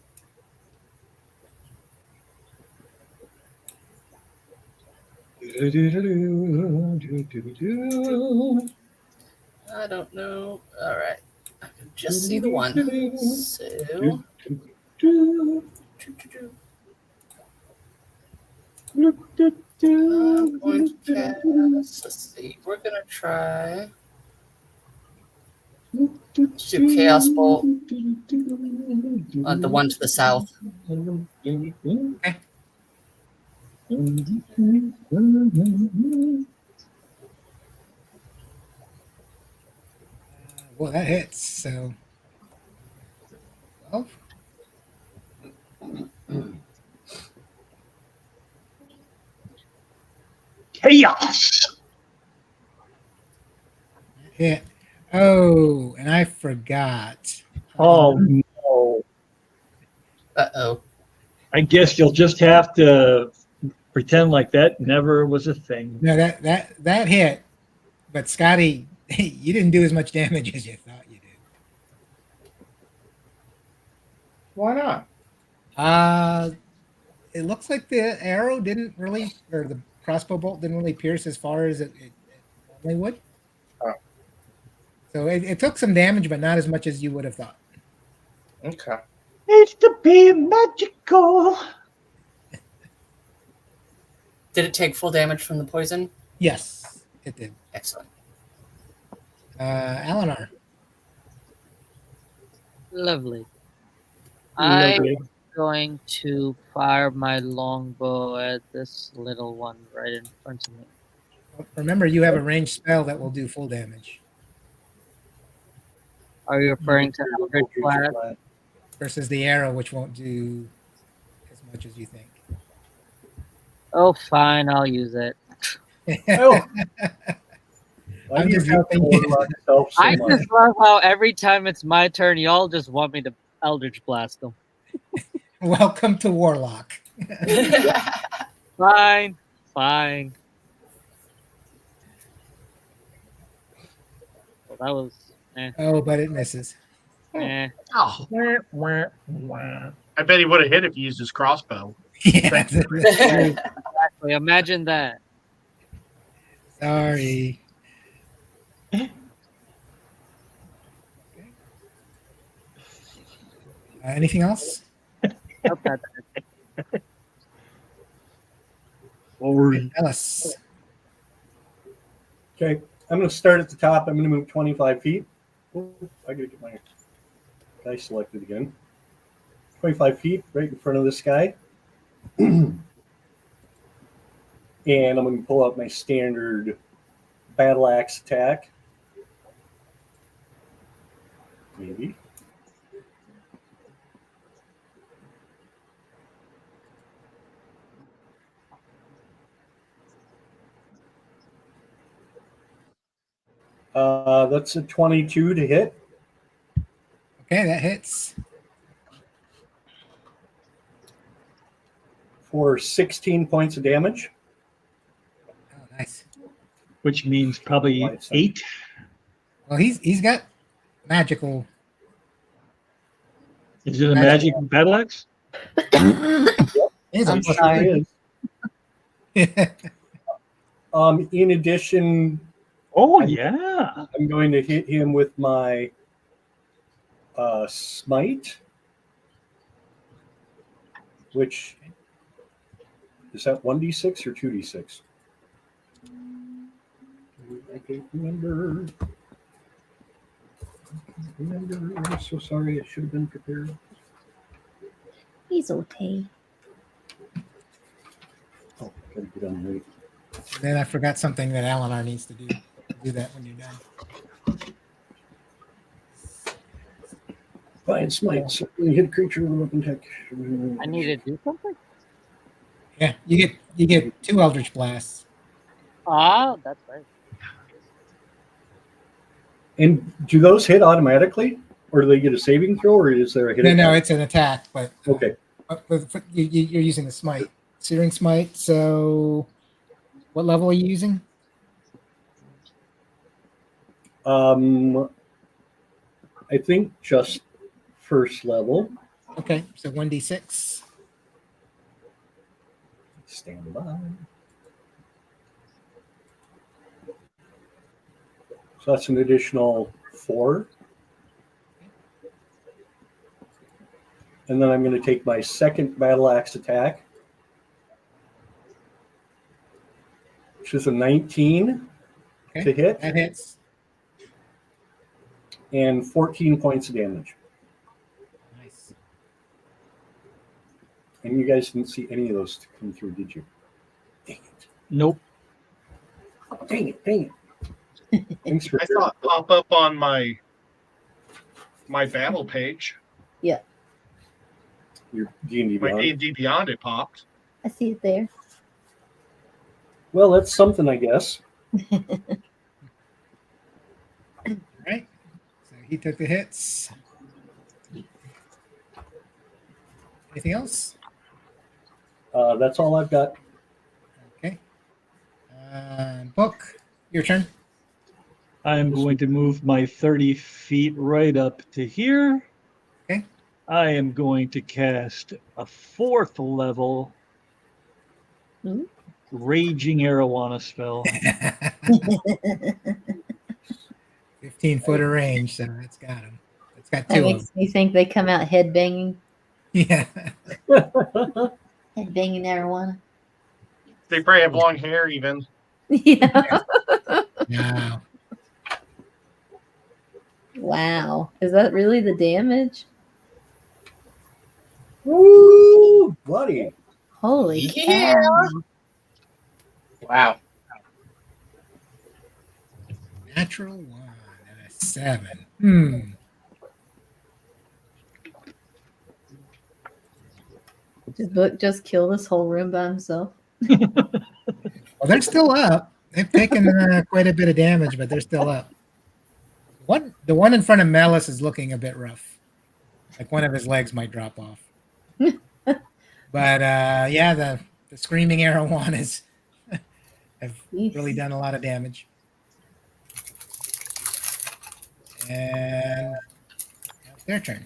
I don't know. All right. I can just see the one. So. I'm going to cast. Let's see. We're going to try. Let's do Chaos Bolt. The one to the south. Okay. Well, that hits. So 12. Chaos. Hit. Oh, and I forgot. Oh no! Uh-oh. I guess you'll just have to pretend like that never was a thing. No, that hit. But Scotty, you didn't do as much damage as you thought you did. Why not? It looks like the arrow didn't really, or the crossbow bolt didn't really pierce as far as it normally would. Oh. So it took some damage, but not as much as you would have thought. Okay. It's to be magical. Did it take full damage from the poison? Yes, it did. Excellent. Eleanor. Lovely. Lovely. I'm going to fire my longbow at this little one right in front of me. Remember, you have a ranged spell that will do full damage Are you referring to Eldritch Blast? versus the arrow, which won't do as much as you think. Oh, fine, I'll use it. Oh. I'm just helping you. I just love how every time it's my turn, y'all just want me to Eldritch Blast them. Welcome to Warlock. Fine. Well, that was Oh, but it misses. eh. Oh, I bet he would have hit if he used his crossbow. Yeah, Exactly. Imagine that. sorry. Anything else? Nope, that's it. Forward. Ellis. Okay, I'm going to start at the top. I'm going to move 25 feet. Oh, I got to get my guy selected again. 25 feet right in front of this guy. And I'm going to pull out my standard battle axe attack. Maybe. That's a 22 to hit. Okay, that hits. For 16 points of damage. Oh, nice. Which means probably 8. Well, he's got magical. Is it a magic battle axe? I'm sorry. In addition, Oh yeah. I'm going to hit him with my smite, which is that 1d6 or 2d6? I can't remember. I'm so sorry. I should have been prepared. He's okay. Oh, gotta get on right. Then I forgot something that Eleanor needs to do. Do that when you're done. Fine smite. So when you hit a creature with a weapon tech. I need to do something? Yeah, you get 2 Eldritch Blasts. Ah, that's right. And do those hit automatically, or do they get a saving throw, or is there a hit? No, it's an attack, but Okay. You're using the smite, searing smite. So, what level are you using? I think just first level. Okay, so 1d6. Stand by. So that's an additional 4. And then I'm going to take my second battle axe attack, which is a 19 Okay, to hit that hits. and 14 points of damage. Nice. And you guys didn't see any of those come through, did you? Dang it. Nope. Dang it. Dang it. Thanks for I saw it pop up on my battle page. your D&D My Beyond. D&D Beyond it popped. I see it there. Well, that's something, I guess. All right. So he took the hits. Anything else? That's all I've got. Okay. Book, your turn. I'm going to move my 30 feet right up to here. Okay. I am going to cast a 4th level Ooh. Raging Arowana spell. 15-foot of range, so that's got him. It's got That 2 of makes me think they come out head banging. them. Yeah. Head banging marijuana. They probably have long hair even. Yeah. Wow. Wow. Is that really the damage? Woo, buddy. Holy Yeah. cow. Wow. Natural 1 and a 7. Did Book just kill this whole room by himself? Well, they're still up. They've taken quite a bit of damage, but they're still up. The one in front of Melis is looking a bit rough. Like one of his legs might drop off. But yeah, the screaming Arowanas have really done a lot of damage. And now it's their turn.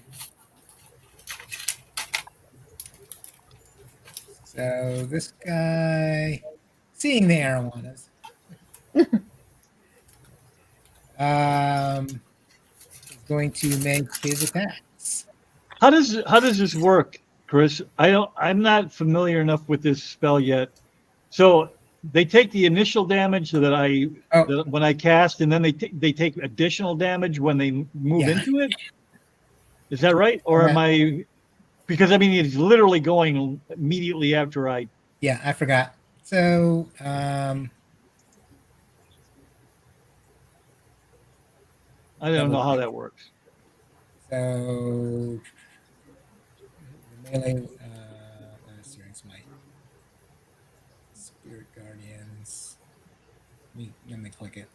So this guy, seeing the Arowanas, is going to make his attacks. How does this work, Chris? I'm not familiar enough with this spell yet. So they take the initial damage that when I cast, and then they take additional damage when they move into it. Is that right? Or am I? Because I mean, it's literally going immediately after I. Yeah, I forgot. So I don't know how that works. So melee Searing Smite. Spirit Guardians. Let me click it.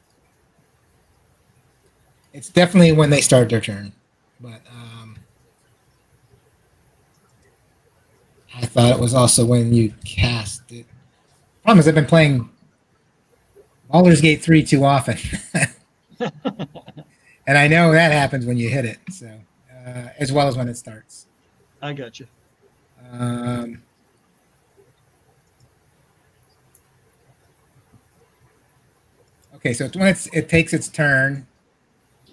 It's definitely when they start their turn. But I thought it was also when you cast it. Problem is I've been playing Baldur's Gate 3 too often. And I know that happens when you hit it, so as well as when it starts. I got you. Okay, so it's when it takes its turn,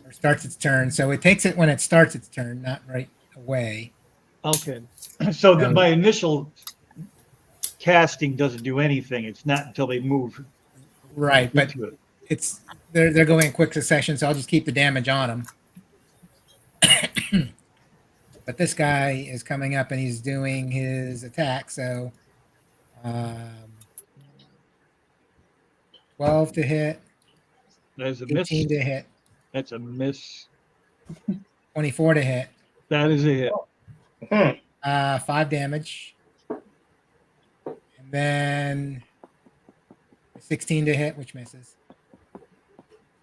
or starts its turn. So it takes it when it starts its turn, not right away. Okay. So my initial casting doesn't do anything. It's not until they move. Right, but they're going in quick succession, so I'll just keep the damage on them. But this guy is coming up and he's doing his attack, so 12 to hit. There's a 18 miss. to hit. That's a miss. 24 to hit. That is a hit. 5 damage. And then 16 to hit, which misses.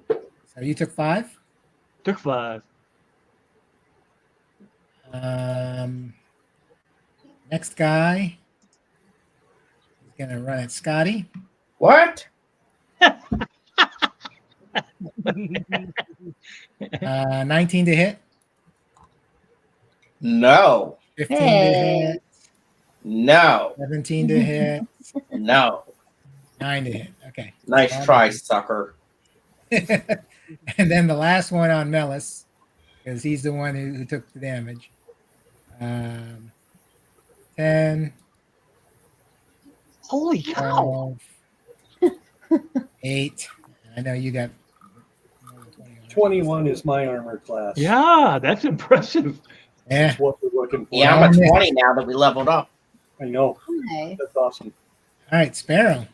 So you took 5? Took 5. Next guy is going to run at Scotty. What? 19 to hit. No. 15 to Hey. hit, No. 17 to hit, No. 9 to hit. Okay. Nice All try, right. sucker. And then the last one on Melis, because he's the one who took the damage. 10, Holy cow! 12, 8. I know you got more than 20 already. 21 is my armor class. Yeah, that's impressive. Yeah. That's what we're looking for. Yeah, I'm at 20 now that we leveled up. I know. Hi. That's awesome. All right, Sparrow.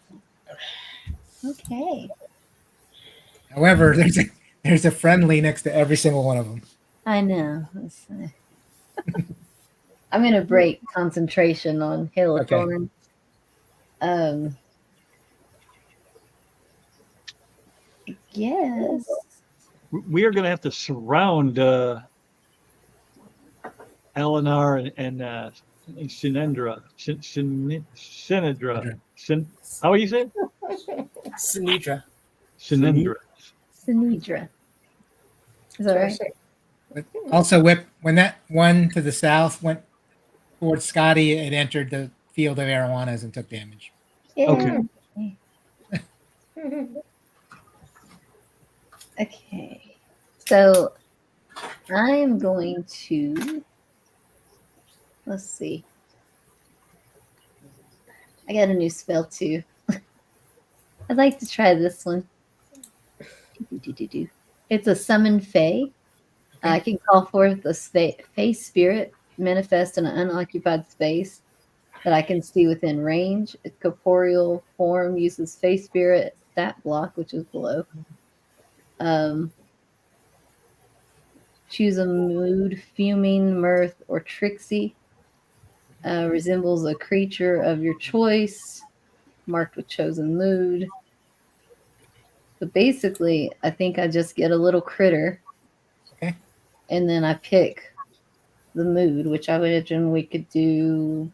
Okay. However, there's a friendly next to every single one of them. I know. I'm gonna break concentration on Halicorn. Yes. We are going to have to surround Eleanor and Sinendra. Sinedra. How do you say it? Sinidra. Sinendra. Sinidra. Is that right? But also, Whip, when that one to the south went towards Scotty, it entered the field of arowanas and took damage. Yeah. Okay. Okay. So I am going to, let's see. I got a new spell too. I'd like to try this one. It's a summon fae. I can call forth a fae spirit manifest in an unoccupied space that I can see within range. Its corporeal form uses fae spirit stat block, which is below. Choose a mood: fuming, mirth, or tricksy. Resembles a creature of your choice, marked with chosen mood. So basically, I think I just get a little critter. Okay. And then I pick the mood, which I would imagine we could do.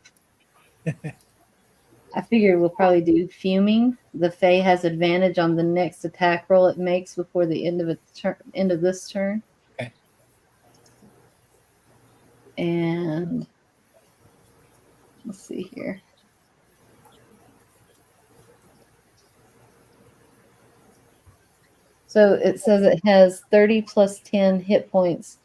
I figured we'll probably do fuming. The Fae has advantage on the next attack roll it makes before the end of this turn. Okay. And let's see here. So it says it has 30 plus 10 hit points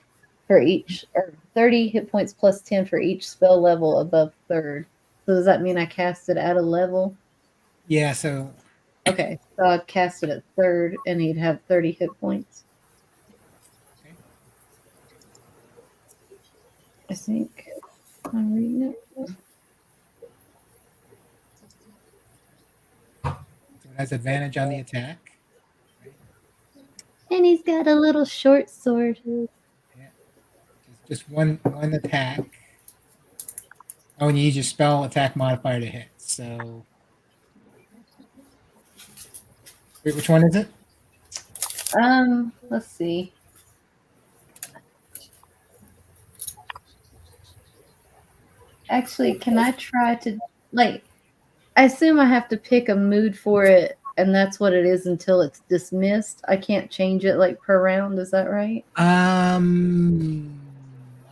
for each, or 30 hit points plus 10 for each spell level above third. So does that mean I cast it at a level? Yeah, so Okay, so I'd cast it at third and he'd have 30 hit points. Okay. I think I'm reading it. it has advantage on the attack. And he's got a little short sword. Yeah. Just one attack. Oh, and you use your spell attack modifier to hit. So wait, which one is it? Let's see. Actually, can I try to, like, I assume I have to pick a mood for it, and that's what it is until it's dismissed. I can't change it like per round. Is that right? I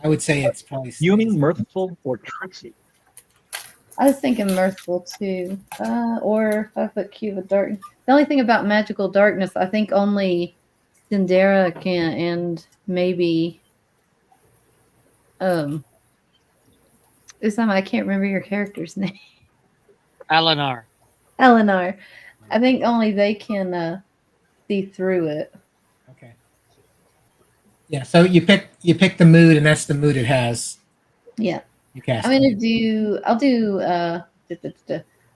would say it's probably Fuming, mirthful, or tricksy. I was thinking mirthful too, or if I put Cube of Darkness. The only thing about magical darkness, I think only Cinderella can, and maybe this time I can't remember your character's name. Eleanor. Eleanor. I think only they can see through it. Okay. Yeah, so you pick the mood, and that's the mood it has. Yeah. You cast.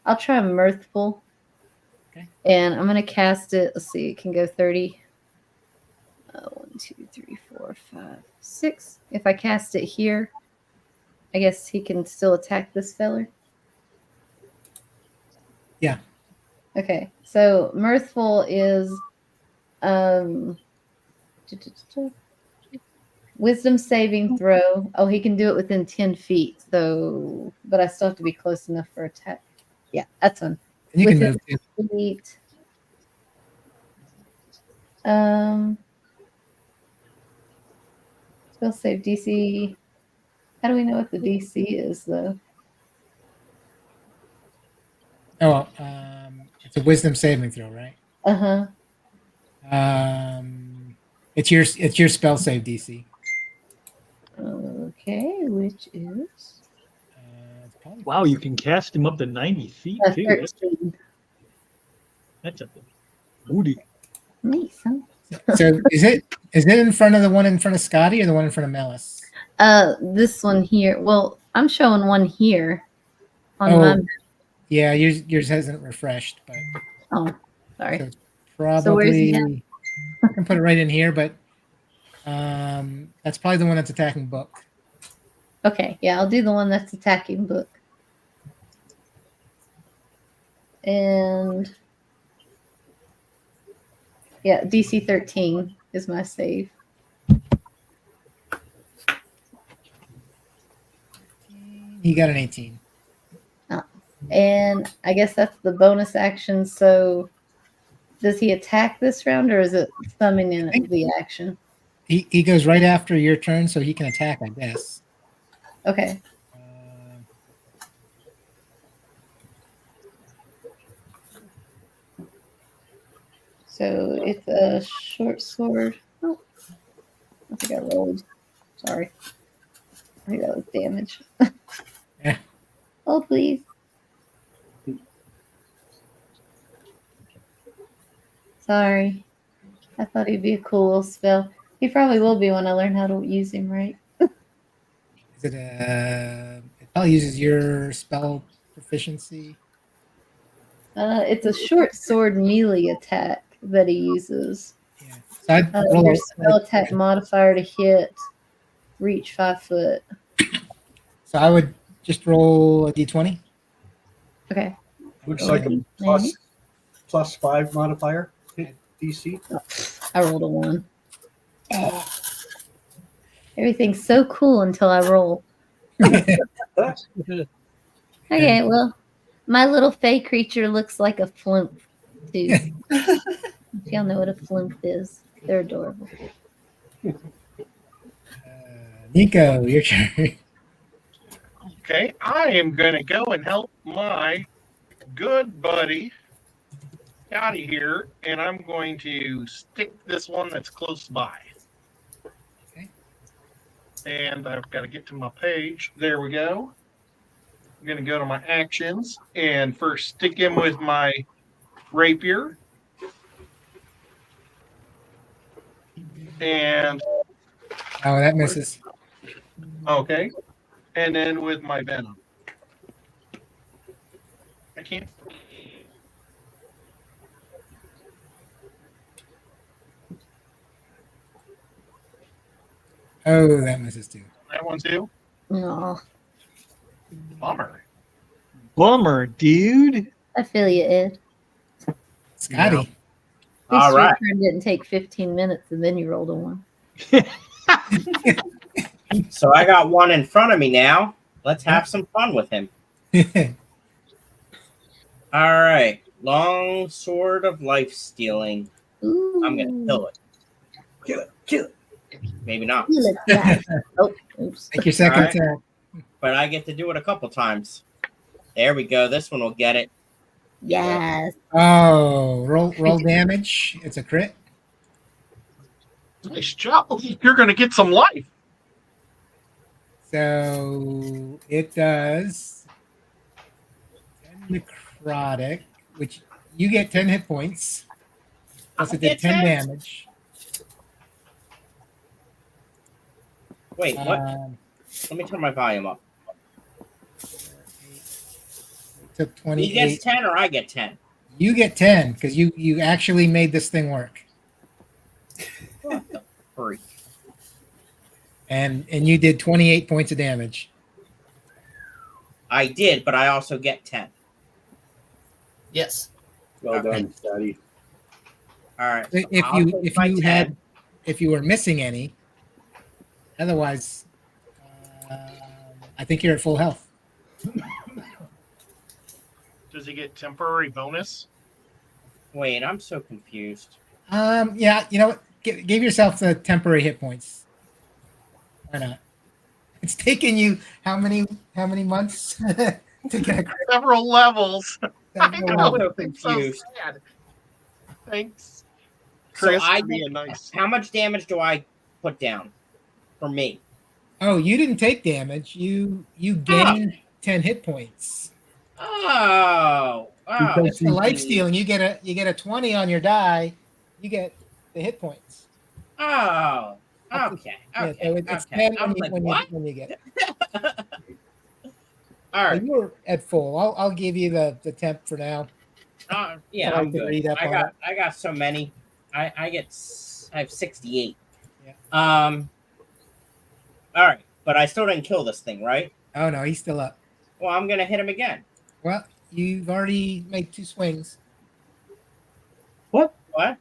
I'll try mirthful. Okay. And I'm gonna cast it. Let's see, it can go 30. 1, 2, 3, 4, 5, 6. If I cast it here, I guess he can still attack this feller. Yeah. Okay. So mirthful is wisdom saving throw. Oh, he can do it within 10 feet. So, but I still have to be close enough for attack. Yeah, that's one. And you can Within move too. feet. Spell save DC. How do we know what the DC is, though? Oh, it's a wisdom saving throw, right? Uh huh. It's your spell save DC. Okay, which is It's probably Wow, you can cast him up to 90 feet too. 13. That's a booty. Nice, huh? So is it in front of the one in front of Scotty or the one in front of Melis? This one here. Well, I'm showing one here on Oh. my. Yeah, yours hasn't refreshed, but Oh, sorry. so it's So where's he probably I can put it right in here, but that's probably the one that's attacking Book. Okay, yeah, I'll do the one that's attacking Book. And yeah, DC 13 is my save. He got an 18. And I guess that's the bonus action. So does he attack this round or is it summoning in the action? He goes right after your turn, so he can attack, I guess. Okay. So it's a short sword. Oh, I think I rolled. Sorry. I think that was damage. Yeah. Oh, please. Sorry. I thought he'd be a cool little spell. He probably will be when I learn how to use him right. Is it it probably uses your spell proficiency. It's a short sword melee attack that he uses. Yeah. So I'd roll Your a- spell attack modifier to hit, reach 5 foot. So I would just roll a d20. Okay. Looks like a plus 5 modifier hit DC. I rolled a 1. Everything's so cool until I roll. Okay, well, my little fey creature looks like a flumph, too. If y'all know what a flumph is, they're adorable. Nico, your turn. Okay, I am going to go and help my good buddy Scotty here, and I'm going to stick this one that's close by. Okay. And I've got to get to my page. There we go. I'm going to go to my actions and first stick him with my rapier. And Oh, that misses. okay. And then with my venom. I can't. Oh, that misses too. That one too? No, Bummer. Bummer, dude. I feel you, Ed. Scotty. Yeah. At least All your right. turn didn't take 15 minutes and then you rolled a 1. So I got one in front of me now. Let's have some fun with him. All right. Long sword of life stealing. Ooh. I'm going to kill it. Kill it. Kill it. Maybe not. Feel it, guys. Oh, oops. Make your second All right. attack. But I get to do it a couple times. There we go. This one will get it. Yes. Oh, roll damage. It's a crit. Nice job. You're going to get some life. So it does 10 necrotic, which you get 10 hit points. Plus it did 10 damage. Wait, what? Let me turn my volume up. Took He 28. gets 10 or I get 10? You get 10 because you actually made this thing work. What the freak? And you did 28 points of damage. I did, but I also get 10. Yes. Well done, Scotty. All right. If you were missing any, otherwise, I think you're at full health. Does he get temporary bonus? Wait, I'm so confused. Yeah, you know what? Give yourself the temporary hit points. Why not? It's taken you how many months to get a Several levels. I several know. levels? so It's so confused. sad. Thanks, So Chris, I for being nice. how much damage do I put down for me? Oh, you didn't take damage. You gained 10 hit points. Oh, Because It's the life geez. stealing. You get a 20 on your die. You get the hit points. Oh, That's okay, Yeah, so it's okay. 10 I was like, what? when you get it. All So right. you were at full. I'll give you the temp for now. Yeah, So I I'm can good. read up on it. I got so many. I have 68. Yeah. All right, but I still didn't kill this thing, right? Oh no, he's still up. Well, I'm gonna hit him again. Well, you've already made 2 swings. What? What?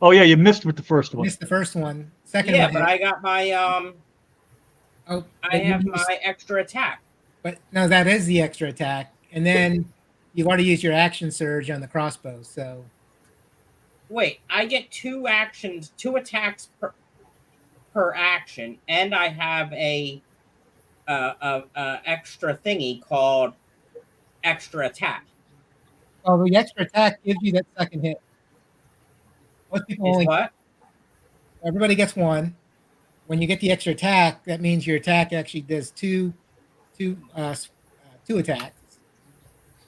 Oh yeah, you missed with the first one. Missed the first one. Second Yeah, one. but I got my Oh, I but you have used- my extra attack. But no, that is the extra attack. And then you've already used your action surge on the crossbow. So Wait, I get 2 actions, 2 attacks per action, and I have a extra thingy called extra attack. the extra attack gives you that second hit. Most people Is only what? everybody gets 1. When you get the extra attack, that means your attack actually does two attacks.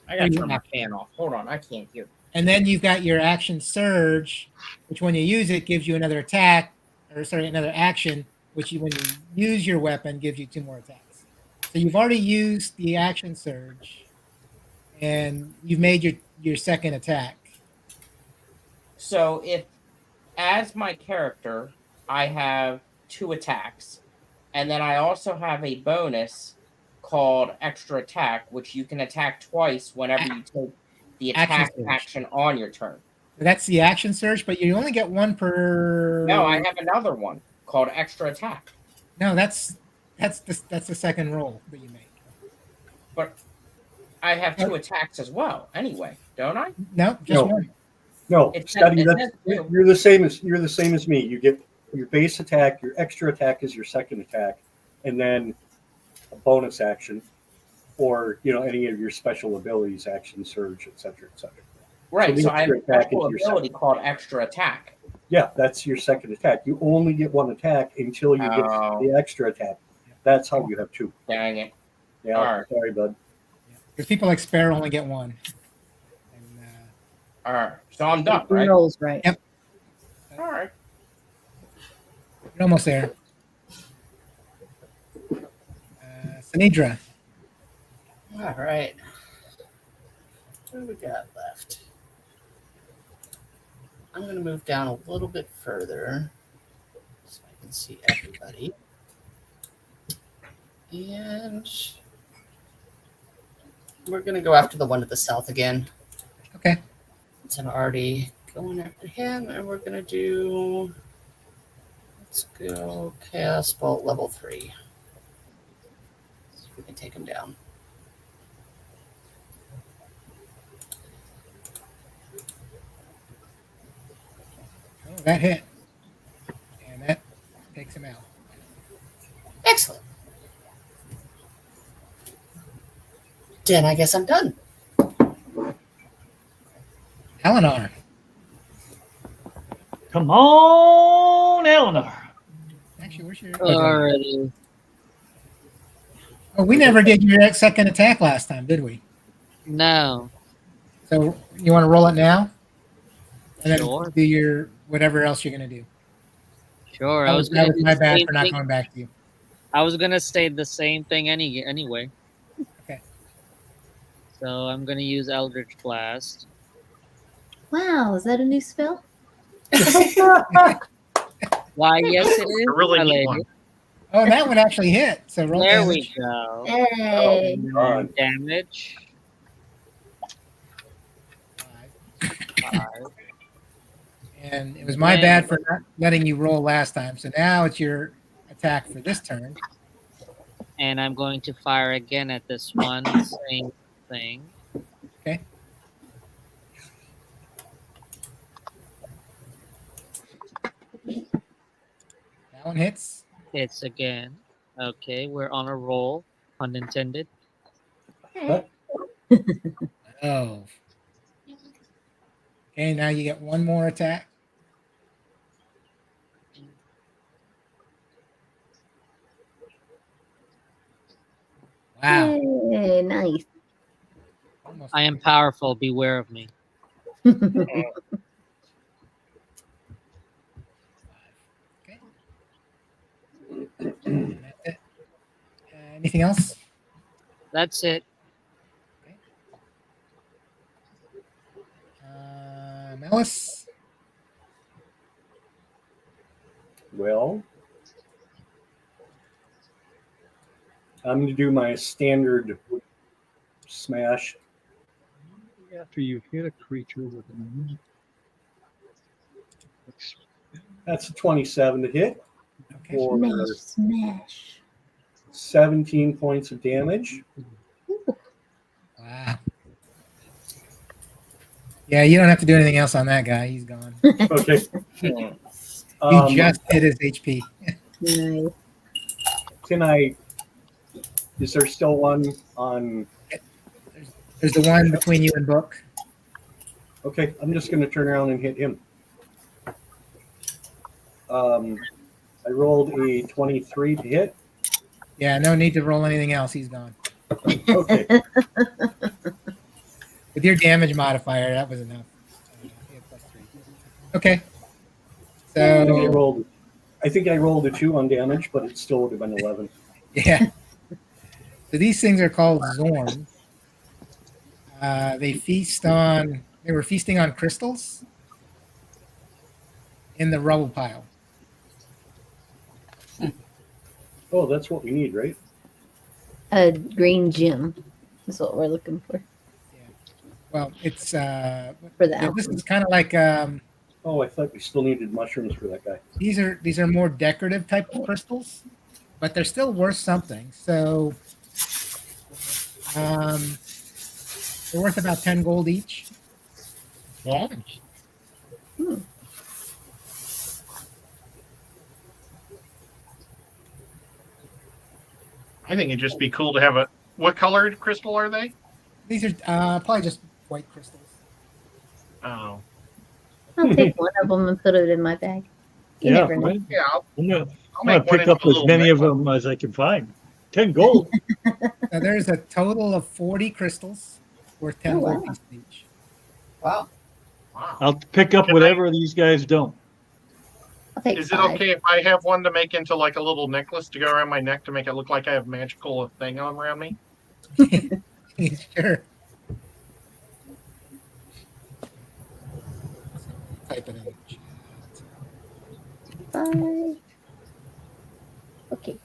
I gotta turn my fan off. Hold on, I can't hear. And then you've got your action surge, which when you use it gives you another attack, another action, which when you use your weapon gives you 2 more attacks. So you've already used the action surge, and you've made your second attack. So if, as my character, I have 2 attacks, and then I also have a bonus called extra attack, which you can attack twice whenever you take the attack action on your turn. So that's the action surge, but you only get 1 per. No, I have another one called extra attack. No, that's the second roll that you make. But I have 2 attacks as well. Anyway, don't I? No, just No. 1. No, It's Scotty, not- that's, it's not- you're the same as me. You get your base attack, your extra attack is your second attack, and then a bonus action, or any of your special abilities, action, surge, etc., etc. Right, the so I have extra a attack special is your ability called extra attack. Yeah, that's your second attack. You only get 1 attack until you get Oh. the extra attack. That's how you have 2. Dang it. Yeah, All right. sorry, bud. Because people like Sparrow only get 1. And, All right, so I'm done, He right? rolls right. Yep. All right. you're almost there. Sinidra. All right. What do we got left? I'm going to move down a little bit further so I can see everybody. And we're going to go after the one to the south again. Okay. So I'm already going after him, and we're going to do. Let's go Chaos Bolt level 3. See if we can take him down. Oh, that hit. And that takes him out. Excellent. Then I guess I'm done. Eleanor. Come on, Eleanor. Actually, where's your. Alrighty. Oh, we never did your second attack last time, did we? No. So you want to roll it now? And then Sure. do your whatever else you're going to do. Sure. That I was was gonna do my the bad same for not thing. going back to you. I was gonna say the same thing anyway. Okay. So I'm gonna use Eldritch Blast. Wow, is that a new spell? Why? Yes, it is. I really my need lady. one. Oh, that one actually hit. So roll There damage. we go. Hey. God. Damage. 5. And it was my bad for not letting you roll last time. So now it's your attack for this turn. And I'm going to fire again at this one. Same thing. Okay. That one hits. Hits again. Okay, we're on a roll, pun intended. Oh. Okay, now you get one more attack. Wow. Yay, nice. Almost I am powerful. Beware of me. Okay. And that's it. Anything else? That's it. Melis? Well, I'm going to do my standard smash. After you hit a creature with an That's a 27 to hit Okay. for Smash. 17 points of damage. Wow. Yeah, you don't have to do anything else on that guy. He's gone. Okay. You just hit his HP. Nice. Can I? Is there still one on? There's the one between you and Book. Okay, I'm just going to turn around and hit him. I rolled a 23 to hit. Yeah, no need to roll anything else. He's gone. Okay. With your damage modifier, that was enough. He had +3. Okay. So I think I rolled a 2 on damage, but it still would have been 11. yeah. So these things are called Zorn. They were feasting on crystals in the rubble pile. Oh, that's what we need, right? A green gem is what we're looking for. Well, it's For the this alchemy. is kind of like Oh, I thought we still needed mushrooms for that guy. these are more decorative type of crystals, but they're still worth something. So they're worth about 10 gold each. Yeah. I think it'd just be cool to have a. What colored crystal are they? These are probably just white crystals. Oh, I'll take one of them and put it in my bag. You Yeah, never know. right. yeah. I'm gonna Make one pick up into a as little many of necklace. them as I can find. 10 gold. Now there's a total of 40 crystals worth 10 Oh, gold wow. pieces each. Wow. Wow. I'll pick up whatever these guys don't. I'll take Is it 5. okay if I have one to make into like a little necklace to go around my neck to make it look like I have magical thing on around me? Sure. Type it in the chat. 5. Okay.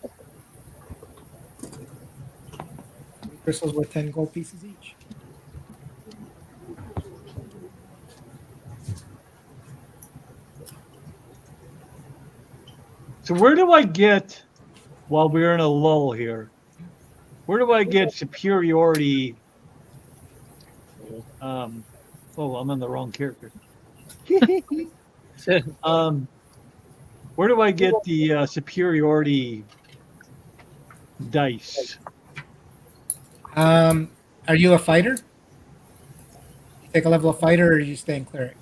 Crystals worth 10 gold pieces each. So where do I get, while we're in a lull here, where do I get superiority? I'm on the wrong character. Where do I get the superiority dice? Are you a fighter? You take a level of fighter, or you stay in cleric?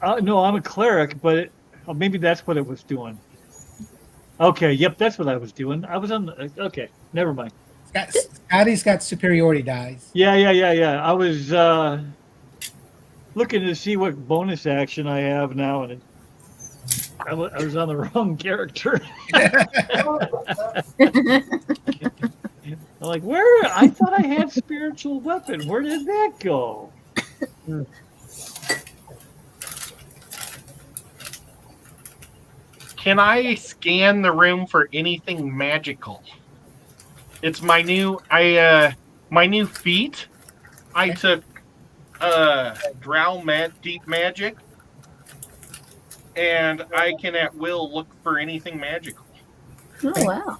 No, I'm a cleric, but maybe that's what it was doing. Okay, yep, that's what I was doing. I was on the, okay, never mind. Scotty's got superiority dice. Yeah. I was looking to see what bonus action I have now, and I was on the wrong character. I'm like, where? I thought I had spiritual weapon. Where did that go? Can I scan the room for anything magical? It's my new feat. I took Drow Deep Magic, and I can at will look for anything magical. Oh, wow.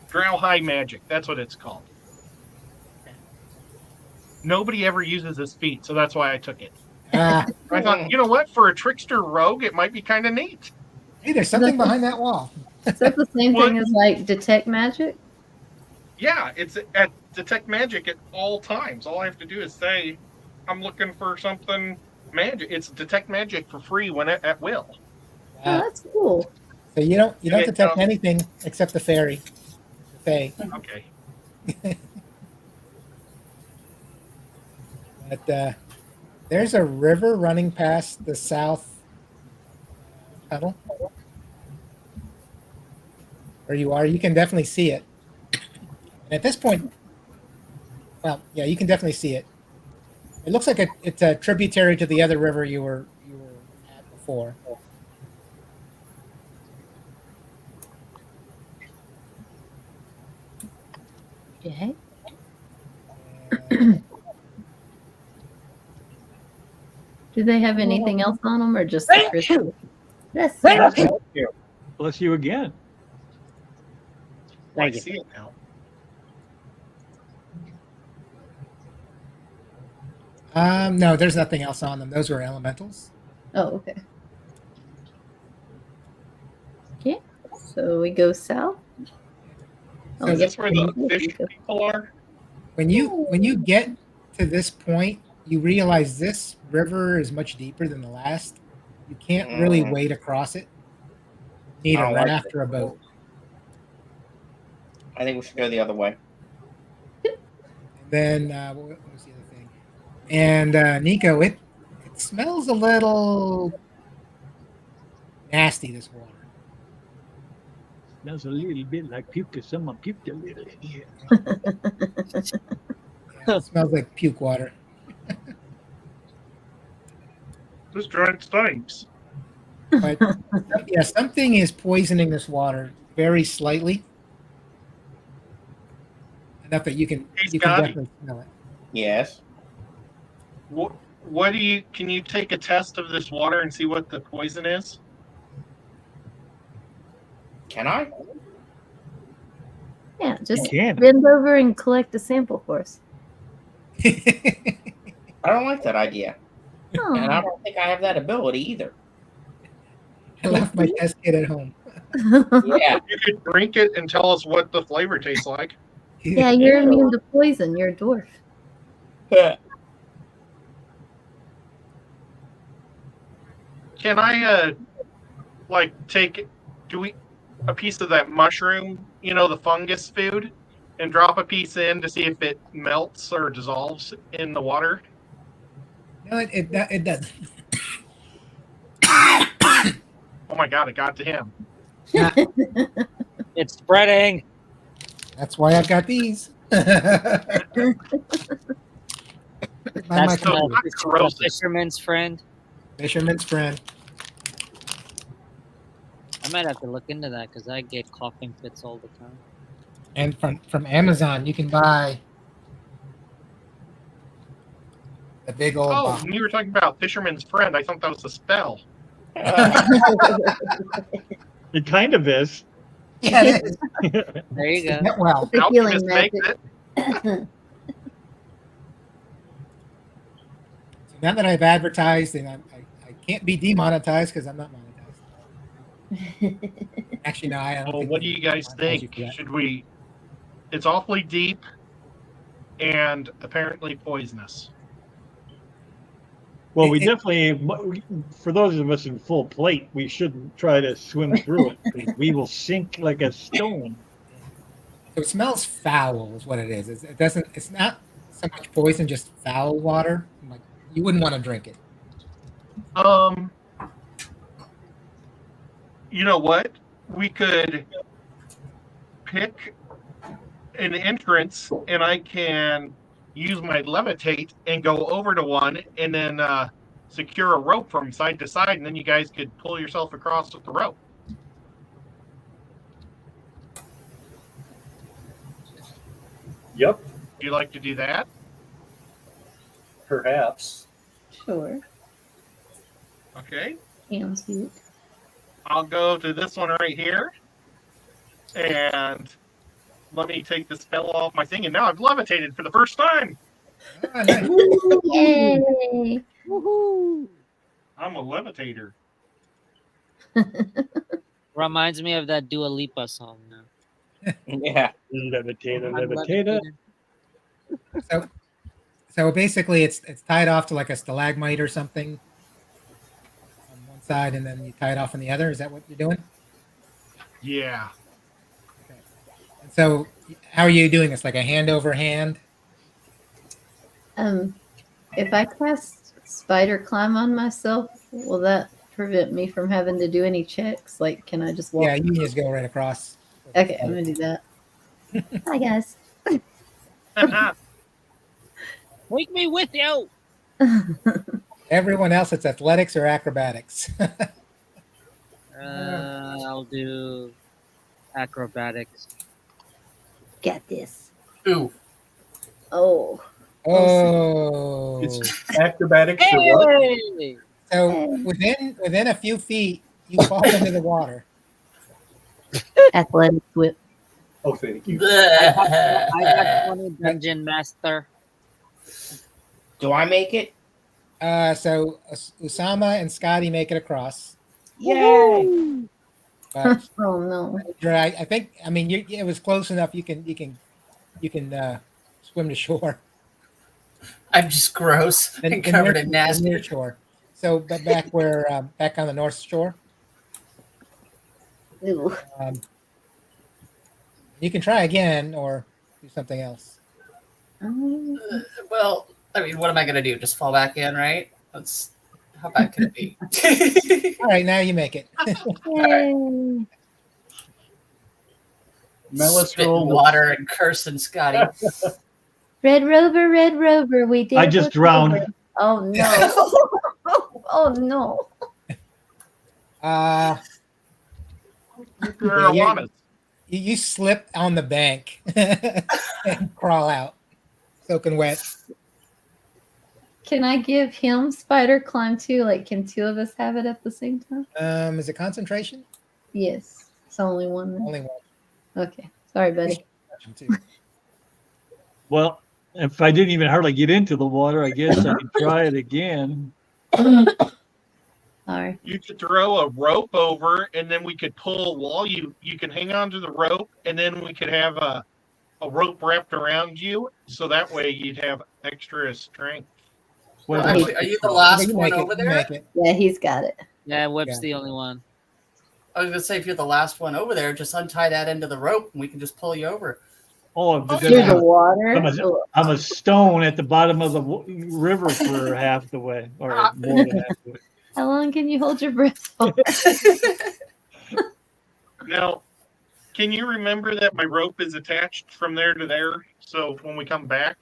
Drow High Magic, that's what it's called. Nobody ever uses this feat, so that's why I took it. I thought, you know what? For a trickster rogue, it might be kind of neat. Hey, there's something behind that wall. Is that the same What? thing as like detect magic? Yeah, it's at detect magic at all times. All I have to do is say, "I'm looking for something magic." It's detect magic for free when at will. Oh, that's cool. So you don't And it, detect anything except the fairy, the fae. Okay. But there's a river running past the south tunnel where you are. You can definitely see it. And at this point, well, yeah, you can definitely see it. It looks like it's a tributary to the other river you were at before. Okay. And Do they have anything else on them, or just the crystal? Yes. Bless you again. I Thank you. see it now. no, there's nothing else on them. Those were elementals. Oh, okay. Okay. So we go south. So Is yep. this where the fish people are? When you get to this point, you realize this river is much deeper than the last. You can't really wade across it. You need I a don't like raft or a boat. I think we should go the other way. And then what was the other thing? And Nico, it smells a little nasty. This water. Smells a little bit like puke. Someone puked a little in here. Yeah, it smells like puke water. This giant stinks. But yeah, something is poisoning this water very slightly, enough that you can Scotty. definitely smell it. Yes. What do you? Can you take a test of this water and see what the poison is? Can I? Yeah, just You can. bend over and collect a sample for us. I don't like that idea. Oh. And I don't think I have that ability either. I left my test kit at home. Yeah. You could drink it and tell us what the flavor tastes like. Yeah, you're immune to poison. You're a dwarf. Can I take a piece of that mushroom, the fungus food, and drop a piece in to see if it melts or dissolves in the water? No, it doesn't. Oh my god, it got to him. Yeah, It's spreading. that's why I've got these. That's So the, not the corrosive. fisherman's friend. Fisherman's friend. I might have to look into that because I get coughing fits all the time. And from Amazon, you can buy the big old Oh, box. when you were talking about fisherman's friend, I thought that was a spell. It kind of is. Yeah, it is. There you go. Yeah, well, The healing Alchemist makes magic. it. so now that I've advertised and I can't be demonetized because I'm not monetized. Actually, no, I don't. Well, think what they do you guys monetize think? for that. Should we? It's awfully deep and apparently poisonous. Well, we It- definitely, for those of us in full plate, we shouldn't try to swim through it. 'Cause we will sink like a stone. So it smells foul, is what it is. It doesn't. It's not so much poison, just foul water. Like you wouldn't want to drink it. You know what? We could pick an entrance, and I can use my levitate and go over to one, and then secure a rope from side to side, and then you guys could pull yourself across with the rope. Yep, Would you like to do that? perhaps. Sure. Okay. Sounds good. I'll go to this one right here, and let me take the spell off my thing, and now I've levitated for the first time. Ah, nice. Yay! Woohoo! I'm a levitator. Reminds me of that Dua Lipa song now. Yeah. Levitator, I'm levitator. levitating. So basically, it's tied off to like a stalagmite or something on one side, and then you tie it off on the other. Is that what you're doing? Yeah. Okay. And so, how are you doing this? Like a hand over hand? If I cast spider climb on myself, will that prevent me from having to do any checks? Like, can I just walk? Yeah, you can just go right across. Okay, I'm gonna do that. Hi guys. Take me with you. Everyone else, it's athletics or acrobatics. I'll do acrobatics. Get this. Ooh. Oh. Oh, It's acrobatics or what? Hey! so within a few feet, you fall into the water. Athletic whip. Oh, thank you. I got 20 dungeon master. Do I make it? So Usama and Scotty make it across. Yay! But Oh no. I think it was close enough. You can swim to shore. I'm just gross and covered in The nasty. near shore. So, but back on the north shore. Ew. You can try again or do something else. Well, I mean, what am I going to do? Just fall back in, right? That's how bad could it be? All right, now you make it. Yay. Spitting water and cursing Scotty. Red Rover, we did. I just drowned. Rover. Oh no. Oh no. You're Yeah, honest. You slip on the bank and crawl out, soaking wet. Can I give him spider climb too? Like, can two of us have it at the same time? Is it concentration? Yes. It's only one. Then. Only one. Okay. Sorry, buddy. Well, if I didn't even hardly get into the water, I guess I could try it again. Sorry. You could throw a rope over, and then we could pull a wall. You can hang on to the rope, and then we could have a rope wrapped around you, so that way you'd have extra strength. Well, Actually, are you the last You one make it, over you there? make it. Yeah, he's got it. Yeah, Whip's Yeah. the only one. I was going to say, if you're the last one over there, just untie that end of the rope and we can just pull you over. oh, but Through the then water. I'm a stone at the bottom of the river for half the way, or more than half the way. How long can you hold your breath for? Now, can you remember that my rope is attached from there to there? So when we come back,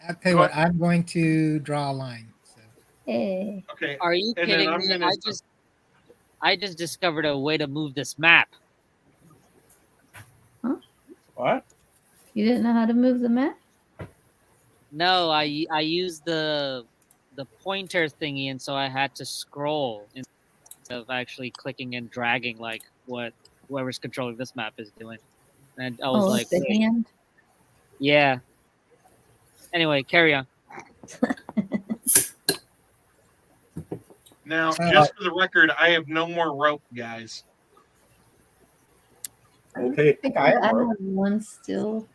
I'll tell you what, I'm going to draw a line. So. Hey. okay. Are you And then kidding I'm me? gonna- I just discovered a way to move this map. What? You didn't know how to move the map? No, I used the pointer thingy, and so I had to scroll instead of actually clicking and dragging like what whoever's controlling this map is doing. And I was like, the wait. hand. Yeah. Anyway, carry on. Now, just for the record, I have no more rope, guys. Okay. I think I have I rope. have one still.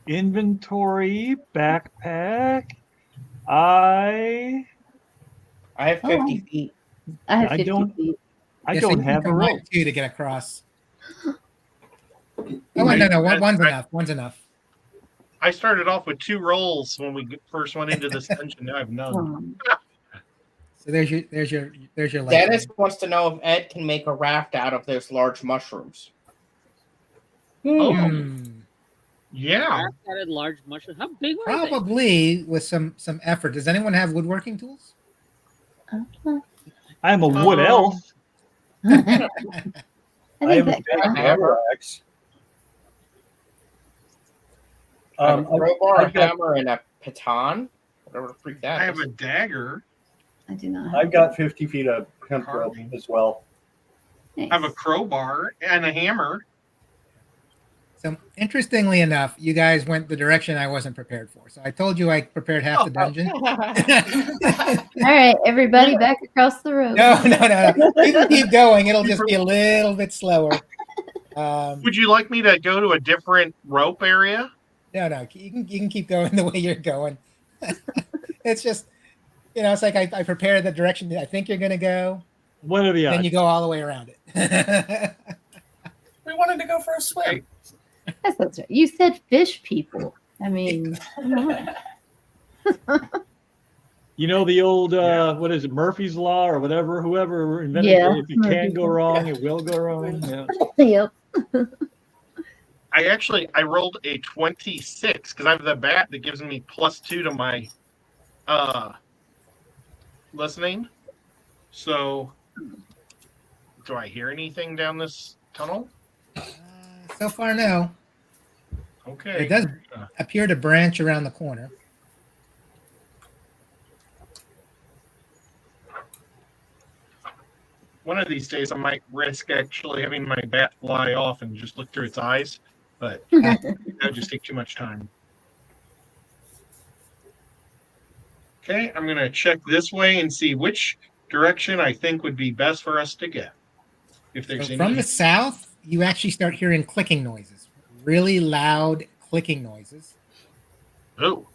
Inventory, backpack. I I have 50 Oh. feet. I have I 50 don't- feet. I Yeah, so don't you have a combine rope. two to get across. Oh, no, one's enough. One's enough. I started off with 2 rolls when we first went into this dungeon. Now I have none. Um, So there's your lifeline. Dennis wants to know if Ed can make a raft out of those large mushrooms. Oh, Hmm. yeah. I've added large mushrooms. How big are they? Probably with some effort. Does anyone have woodworking tools? I'm a wood elf. I I think have a that big counts. Hammer axe. I have a crowbar, a I've got- hammer, and a baton. Whatever the freak that I have is. a dagger. I do not. I've got 50 feet of hemp rope as well. Nice. I have a crowbar and a hammer. So interestingly enough, you guys went the direction I wasn't prepared for. So I told you I prepared half the dungeon. All right, everybody back across the road. No. You can keep going. It'll just be a little bit slower. Would you like me to go to a different rope area? No. You can keep going the way you're going. It's just, it's like I prepared the direction that I think you're going to go. What are the odds? Then you go all the way around it. We wanted to go for a swim. That's right. You said fish people. I mean, You know the old what is it, Murphy's Law or whatever? Whoever invented Yeah, it, if you can Murphy's go Law. wrong, it will go wrong. Yeah. yep. I rolled a 26 because I have the bat that gives me +2 to my listening. So, do I hear anything down this tunnel? So far, no. Okay. It does appear to branch around the corner. One of these days, I might risk actually having my bat fly off and just look through its eyes, but that would just take too much time. Okay, I'm going to check this way and see which direction I think would be best for us to go. If there's So any. from the south, you actually start hearing clicking noises, really loud clicking noises. Oh,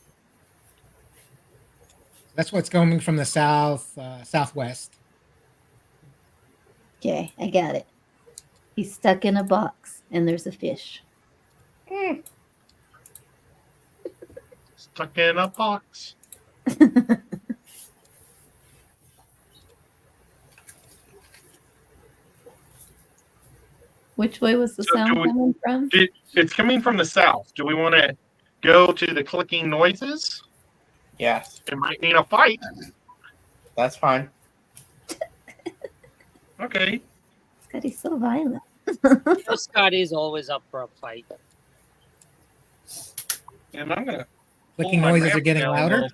That's what's coming from the south, southwest. Okay, I got it. He's stuck in a box, and there's a fish. stuck in a box. Which way was the So sound do we- coming from? It's coming from the south. Do we want to go to the clicking noises? Yes, It might mean a fight. that's fine. Okay. Scotty's so violent. Scotty's always up for a fight. And I'm going to. Clicking noises are getting louder.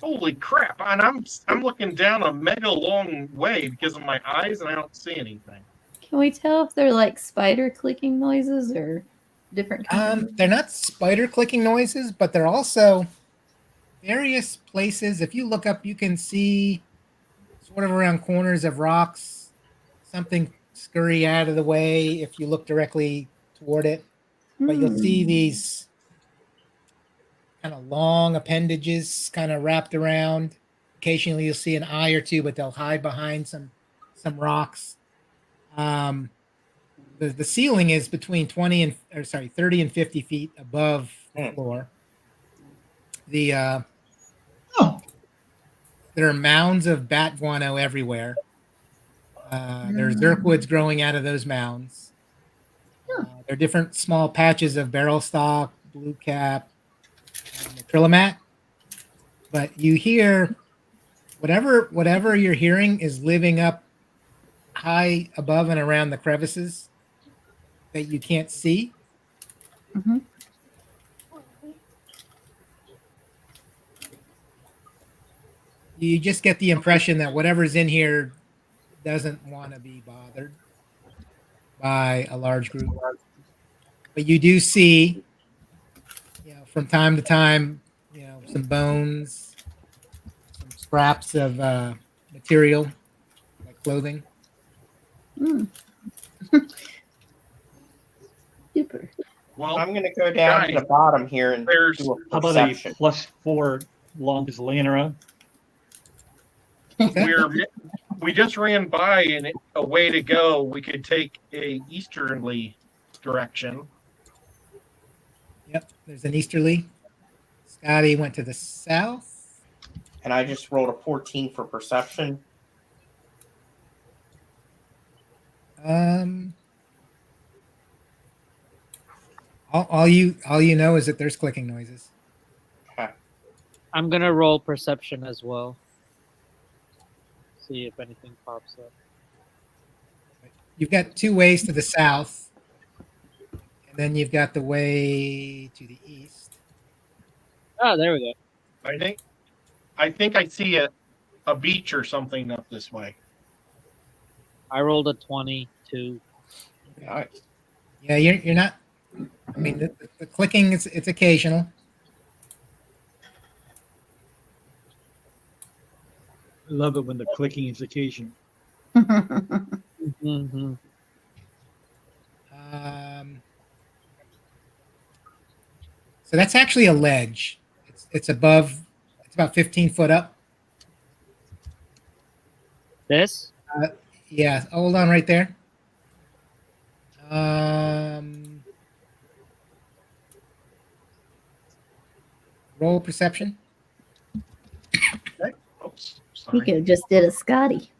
Holy crap! And I'm looking down a mega long way because of my eyes, and I don't see anything. Can we tell if they're like spider clicking noises or different kinds? They're not spider clicking noises, but they're also various places. If you look up, you can see sort of around corners of rocks, something scurry out of the way if you look directly toward it. But you'll see these kind of long appendages kind of wrapped around. Occasionally you'll see an eye or two, but they'll hide behind some rocks. The ceiling is between 30 and 50 feet above the floor. There are mounds of bat guano everywhere. There's zirkwoods growing out of those mounds. There are different small patches of barrel stalk, blue cap, trilomat. But you hear whatever you're hearing is living up high above and around the crevices that you can't see. Mhm. You just get the impression that whatever's in here doesn't want to be bothered by a large group. But you do see, from time to time, some bones, some scraps of material like clothing. Super. Well, I'm going to go down to the bottom here and there's- do a How about perception. a +4 long just laying around? we just ran by and a way to go. We could take a easterly direction. Yep, there's an easterly. Scotty went to the south. And I just rolled a 14 for perception. All you know is that there's clicking noises. I'm gonna roll perception as well. See if anything pops up. You've got two ways to the south, and then you've got the way to the east. Oh, there we go. I think I see a beach or something up this way. I rolled a 22. Nice. Yeah, you're not. I mean, the clicking it's occasional. I love it when the clicking is occasional. Mm-hmm. So that's actually a ledge. It's above. It's about 15 foot up. This? Yeah, hold on right there. Roll perception. Oops, You sorry. could have just did a Scotty.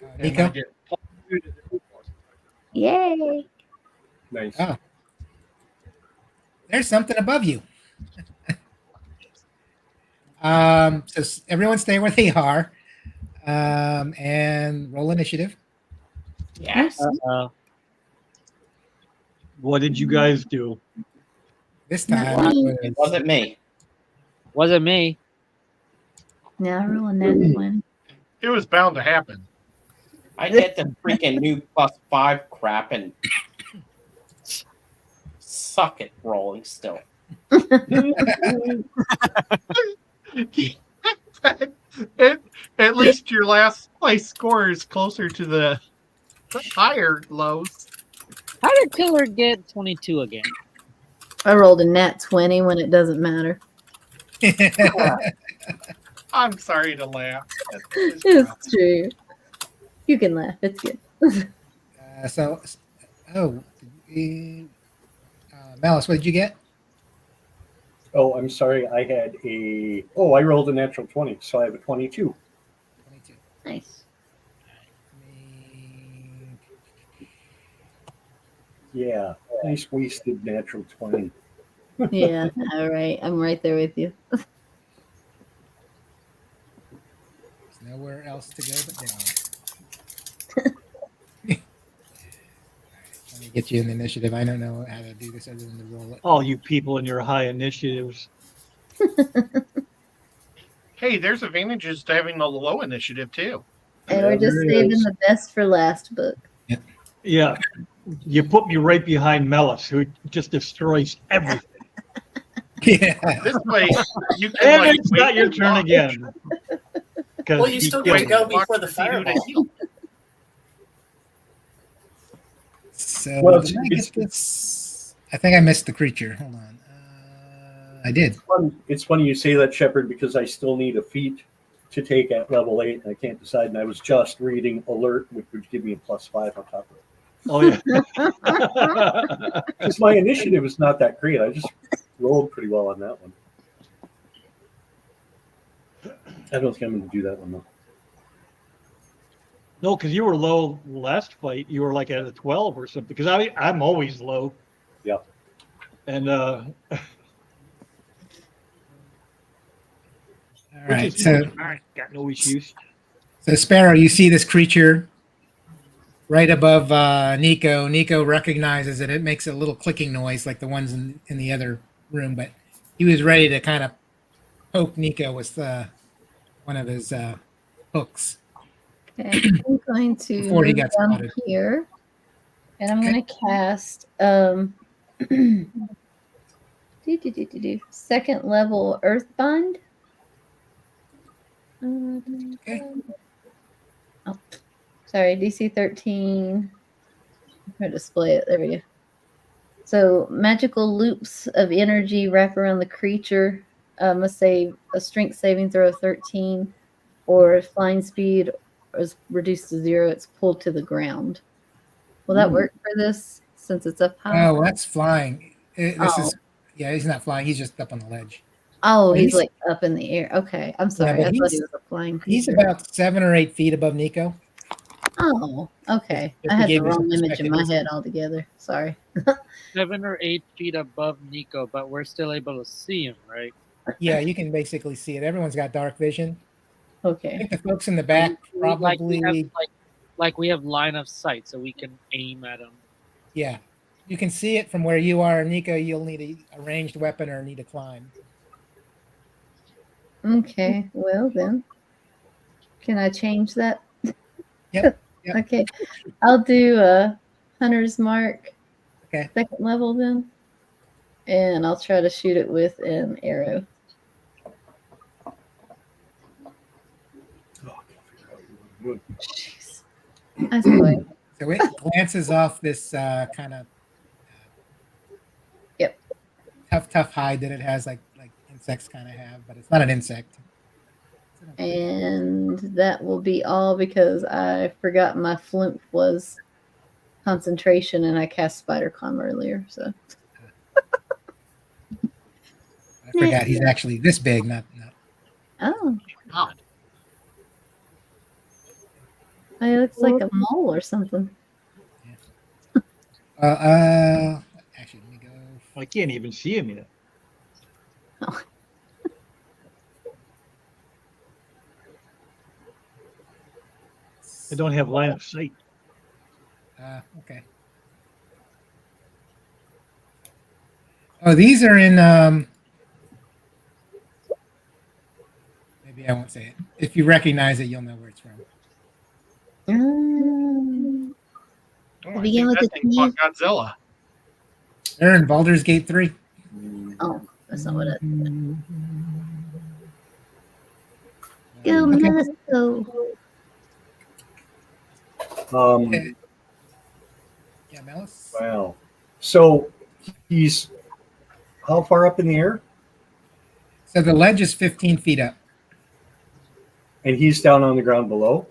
And Nico. I get Yay! Nice. Oh, there's something above you. So everyone stay where they are, and roll initiative. Yes. What did you guys do? This Not time me. It wasn't me. Wasn't me. Now rolling that one. it was bound to happen. I get the freaking new +5 crap and suck at rolling still. At least your last place score is closer to the higher lows. How did Killer get 22 again? I rolled a nat 20 when it doesn't matter. I'm sorry to laugh. It's true. You can laugh. It's good. Malice, what did you get? Oh, I'm sorry. I had a. Oh, I rolled a natural 20, so I have a 22. 22. Nice. Yeah, nice wasted natural 20. Yeah. All right. I'm right there with you. There's nowhere else to go but down. Let me get you an initiative. I don't know how to do this other than to roll it. All you people in your high initiatives. Hey, there's advantages to having the low initiative too. And we're just There it saving is. the best for last book. Yeah, you put me right behind Melis, who just destroys everything. Yeah. This way, you can And like it's wait not your and turn watch. again. 'Cause Well, you he still killed get to go me. Watch before the to see who to fireball. heal. So Well, did I it's- get this? I think I missed the creature. Hold on. I did. It's funny you say that, Shepard, because I still need a feat to take at level 8, and I can't decide. And I was just reading Alert, which would give me a +5 on top of it. Oh yeah. Because my initiative is not that great. I just rolled pretty well on that one. I don't think I'm going to do that one though. No, because you were low last fight. You were like at a 12 or something. Because I'm always low. Yeah. And All which right. is So, I got no issues. so Sparrow, you see this creature right above Nico. Nico recognizes it. It makes a little clicking noise like the ones in the other room, but he was ready to kind of poke Nico with one of his hooks. Okay. I'm going to Before he move got down spotted. here. And I'm Okay. going to cast second level Earthbind. Okay. Oh, sorry, DC 13. I'm going to display it. There we go. So magical loops of energy wrap around the creature. Must save a strength saving throw of 13, or if flying speed is reduced to 0, it's pulled to the ground. Will that work for this since it's up high? Oh, that's flying. This Oh. is, yeah, he's not flying. He's just up on the ledge. Oh, But he's he's- like up in the air. Okay, I'm sorry. but I thought he he's- was a flying He's creature. about 7 or 8 feet above Nico. Oh, okay. Just I to had the give you some wrong image in my perspective. head altogether. Sorry. 7 or 8 feet above Nico, but we're still able to see him, right? Yeah, you can basically see it. Everyone's got dark vision. I Okay. think the folks in the back probably, Like we have line of sight, so we can aim at him. yeah. You can see it from where you are. Nico, you'll need a ranged weapon or need to climb. Okay. Well then. Can I change that? Yep. Okay. I'll do a hunter's mark. Okay. Second level then. And I'll try to shoot it with an arrow. Jeez. I swear. So it glances off this kind of Yep. tough hide that it has, like insects kind of have, but it's not an insect. And that will be all because I forgot my flume was concentration and I cast Spider Climb earlier. So I forgot he's actually this big, not. oh, God. it looks like a mole or something. Actually, let me go. I can't even see him yet. I don't have line of sight. Okay. Oh, these are in. Maybe I won't say it. If you recognize it, you'll know where it's from. Oh, I Begin think with that the thing T. fought Godzilla. They're in Baldur's Gate 3. Oh, that's not what it. Go, Go, let's go. Yeah, Melis. Wow. So he's how far up in the air? So the ledge is 15 feet up. And he's down on the ground below?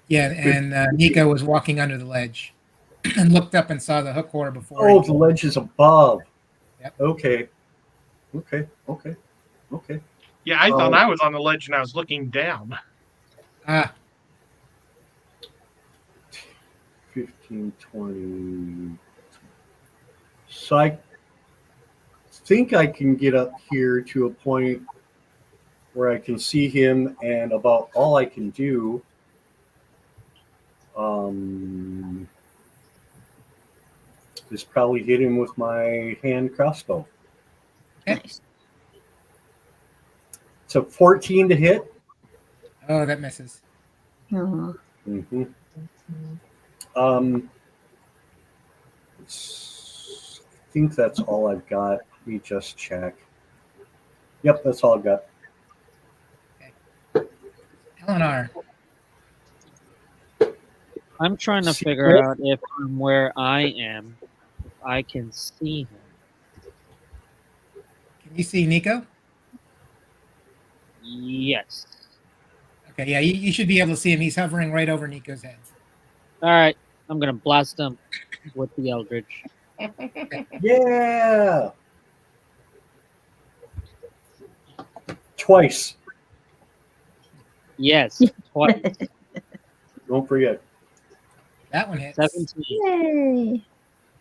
Yeah, and Nico was walking under the ledge and looked up and saw the hook horror before. Oh, the ledge is above. Yep. Okay. Yeah, I thought I was on the ledge and I was looking down. 15, 20. So I think I can get up here to a point where I can see him, and about all I can do is probably hit him with my hand crossbow. Nice. So 14 to hit. Oh, that misses. Oh. Mm-hmm. I think that's all I've got. Let me just check. Yep, that's all I've got. Eleanor. I'm trying to figure out if from where I am, if I can see him. Can you see Nico? Yes. Okay, yeah, you should be able to see him. He's hovering right over Nico's head. All right, I'm gonna blast him with the Eldritch. Yeah. Twice. Yes, twice. Don't forget. That one hits. 17. Yay.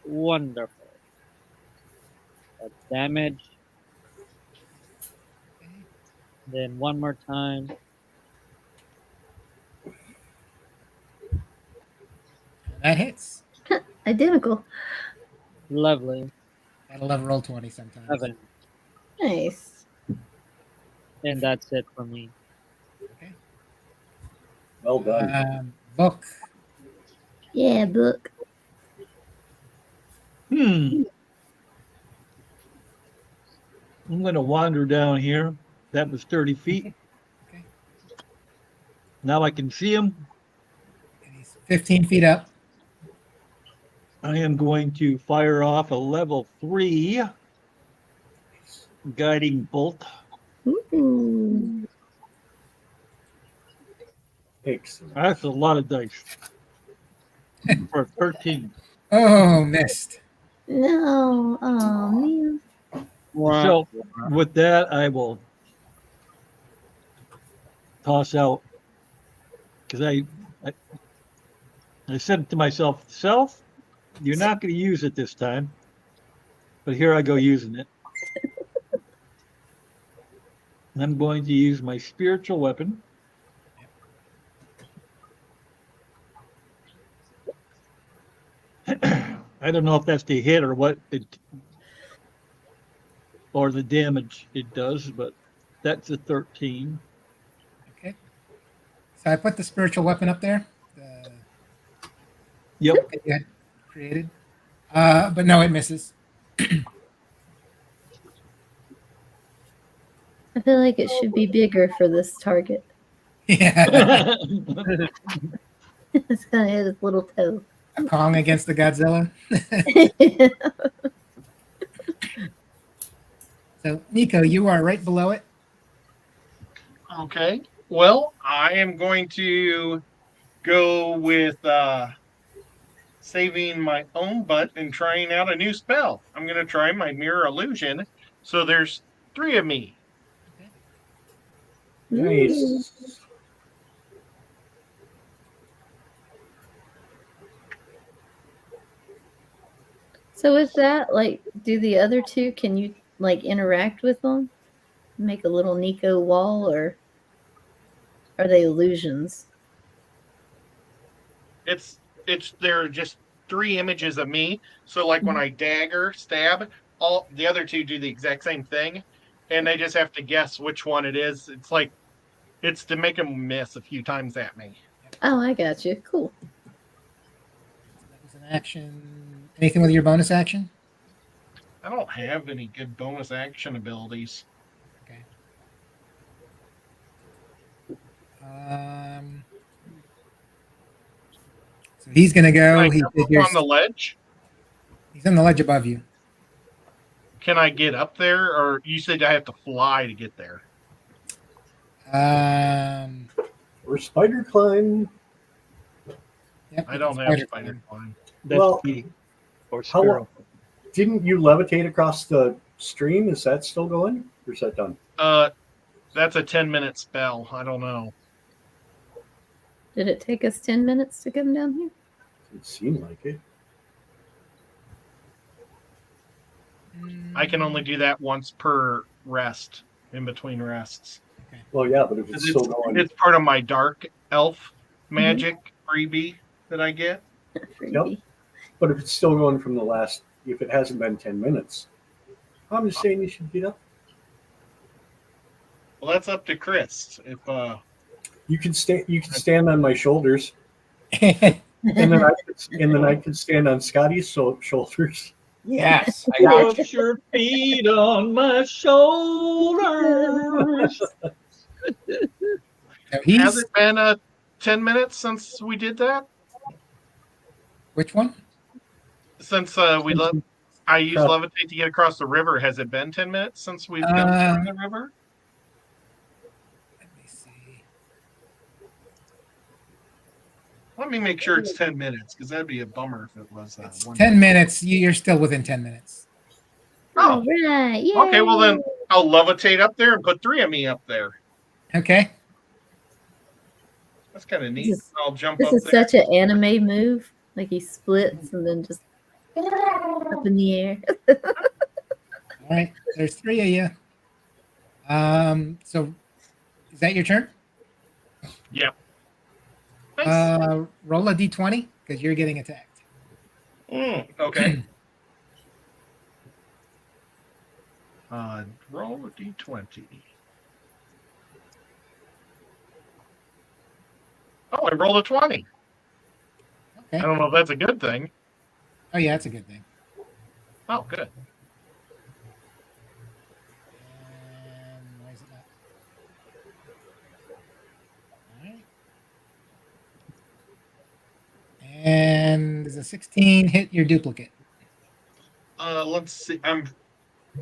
Wonderful. That's damage. Then one more time. That hits. Identical. Lovely. That'll love roll 20 sometimes. 7. Nice. And that's it for me. Okay. Well done. Book. Yeah, book. I'm going to wander down here. That was 30 feet. Okay. Now I can see him. And he's 15 feet up. I am going to fire off a level 3 guiding bolt. Ooh. Excellent. That's a lot of dice for 13. Oh, missed. No. Oh, man. So with that, I will toss out, because I said to myself, self, you're not going to use it this time, but here I go using it. And I'm going to use my spiritual weapon. I don't know if that's the hit or what or the damage it does, but that's a 13. Okay. So I put the spiritual weapon up there. The Yep. that you had created. But no, it misses. I feel like it should be bigger for this target. Yeah. It's gonna hit his little toe. A Kong against the Godzilla. So Nico, you are right below it. Okay. Well, I am going to go with saving my own butt and trying out a new spell. I'm going to try my mirror illusion. So there's 3 of me. Nice. So with that, like, do the other two? Can you like interact with them? Make a little Nico wall, or are they illusions? It's there are just 3 images of me. So like when I dagger, stab, all the other 2 do the exact same thing, and they just have to guess which one it is. It's to make them miss a few times at me. Oh, I got you. Cool. So that was an action. Anything with your bonus action? I don't have any good bonus action abilities. Okay. So he's gonna go. Can I He jump up figures on the ledge? he's on the ledge above you. Can I get up there, or you said I have to fly to get there? Or spider climb. Yep, I don't have spider climb. That's Well, me. Or how- sparrow. Didn't you levitate across the stream? Is that still going? Or is that done? That's a 10-minute spell. I don't know. Did it take us 10 minutes to come down here? It seemed like it. I can only do that once per rest, in between rests. Well, yeah, but if it's still going. It's part of my dark elf magic freebie that I get. Freebie. But if it's still going from the last, if it hasn't been 10 minutes, I'm just saying you should get up. Well, that's up to Chris. If You can stand on my shoulders, and then I could stand on Scotty's shoulders. Yes, I got you. Put your feet on my shoulders. So has he's it been 10 minutes since we did that? which one? Since I used levitate to get across the river. Has it been 10 minutes since we've come through the river? Let me see. Let me make sure it's 10 minutes, because that'd be a bummer if it was It's 1 10 minutes. You're still within 10 minutes. Oh, All right. Yay. okay. Well, then I'll levitate up there and put 3 of me up there. Okay. That's kind of neat. This is- I'll jump This up is there. such an anime move. Like he splits and then just up in the air. All right. There's 3 of you. So is that your turn? Yep. Nice. Roll a d20 because you're getting attacked. Okay. Roll a d20. Oh, I rolled a 20. Okay. I don't know if that's a good thing. Oh yeah, that's a good thing. Oh, good. And why is it not? All right. And does a 16 hit your duplicate? Let's see.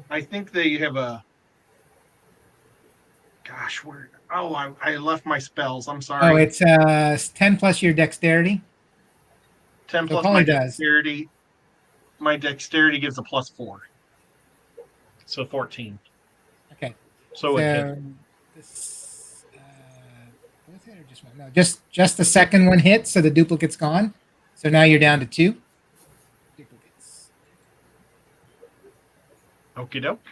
I think they have a. Gosh, where? Oh, I left my spells. I'm sorry. Oh, it's 10 plus your dexterity. 10 so plus probably my does. dexterity. My dexterity gives a +4. So 14. Okay. So it hit. This, both hit or just one? No, just the second one hit, so the duplicate's gone. So now you're down to 2 duplicates. Okie doke.